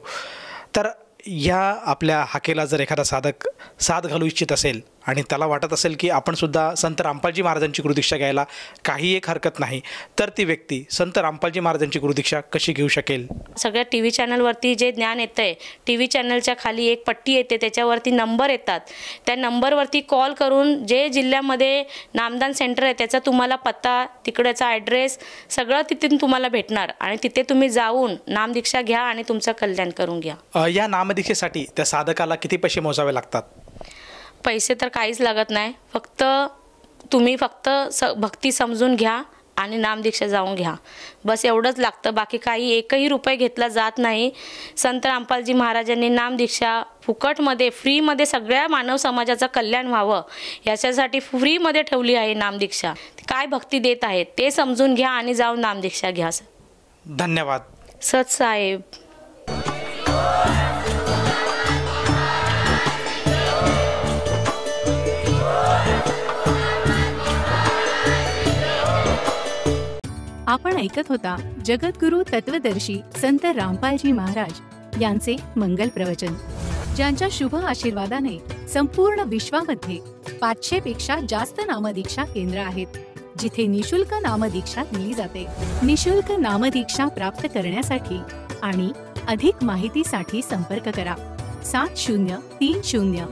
तर या आपल्या हाकेला जर एखादा साधक साथ घालू इच्छित असेल आणि त्याला वाटत असेल की आपण सुद्धा संत रामपालजी महाराजांची गुरुदीक्षा घ्यायला काही एक हरकत नाही, तर ती व्यक्ती संत रामपालजी महाराजांची गुरुदीक्षा कशी घेऊ शकेल? सगळ्या टी व्ही चॅनलवरती जे ज्ञान येतं आहे, टी व्ही चॅनलच्या खाली एक पट्टी येते, त्याच्यावरती नंबर येतात. त्या नंबरवरती कॉल करून जे जिल्ह्यामध्ये नामदान सेंटर आहे त्याचा तुम्हाला पत्ता, तिकडचा ॲड्रेस सगळं तिथून तुम्हाला भेटणार आणि तिथे तुम्ही जाऊन नामदीक्षा घ्या आणि तुमचं कल्याण करून घ्या. या नामदीक्षेसाठी त्या साधकाला किती पैसे मोजावे लागतात? पैसे तर काहीच लागत नाही. तुम्ही फक्त भक्ती समजून घ्या आणि नामदीक्षा जाऊन घ्या, बस एवढंच लागतं. बाकी काही एकही रुपये घेतला जात नाही. संत रामपालजी महाराजांनी नामदीक्षा फुकटमध्ये, फ्रीमध्ये सगळ्या मानव समाजाचं कल्याण व्हावं याच्यासाठी फ्रीमध्ये ठेवली आहे नामदीक्षा. काय भक्ती देत आहेत ते समजून घ्या आणि जाऊन नामदीक्षा घ्या. धन्यवाद. सत साहेब. आपण ऐकत होता जगद्गुरु तत्वदर्शी संत रामपालजी महाराज यांचे मंगल प्रवचन, ज्यांच्या शुभ आशीर्वादाने संपूर्ण विश्वामध्ये 500 पेक्षा जास्त नामदीक्षा केंद्र आहेत, जिथे निशुल्क नामदीक्षा दिली जाते. निशुल्क नामदीक्षा प्राप्त करण्यासाठी आणि अधिक माहितीसाठी संपर्क करा 7030303951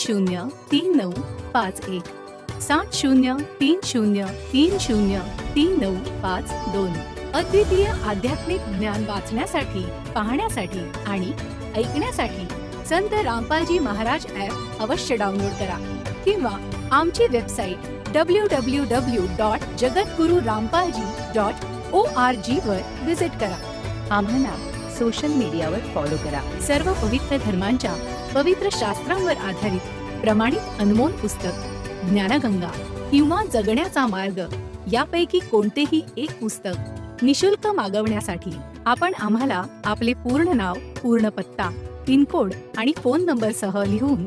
7030303952. अद्वितीय आध्यात्मिक ज्ञान वाचण्यासाठी, पाहण्यासाठी आणि ऐकण्यासाठी संत रामपालजी महाराज ॲप अवश्य डाउनलोड करा किंवा आमची वेबसाईट www.jagadgururampalji.org वर विजिट करा. आम्हाला सोशल मीडियावर फॉलो करा. सर्व पवित्र धर्मांच्या पवित्र शास्त्रांवर आधारित प्रमाणित अनमोल पुस्तक ज्ञानगंगा किंवा जगण्याचा मार्ग यापैकी कोणतेही एक पुस्तक निशुल्क मागवण्यासाठी आपण आम्हाला आपले पूर्ण नाव, पूर्ण पत्ता, पिनकोड आणि फोन नंबरसह लिहून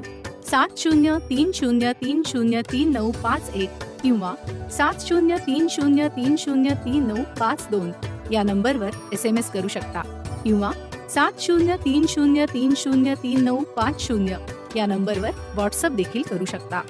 7030303951 किंवा 7030303952 या नंबरवर SMS करू शकता किंवा 7030303950 या नंबरवर व्हॉट्सअप देखील करू शकता.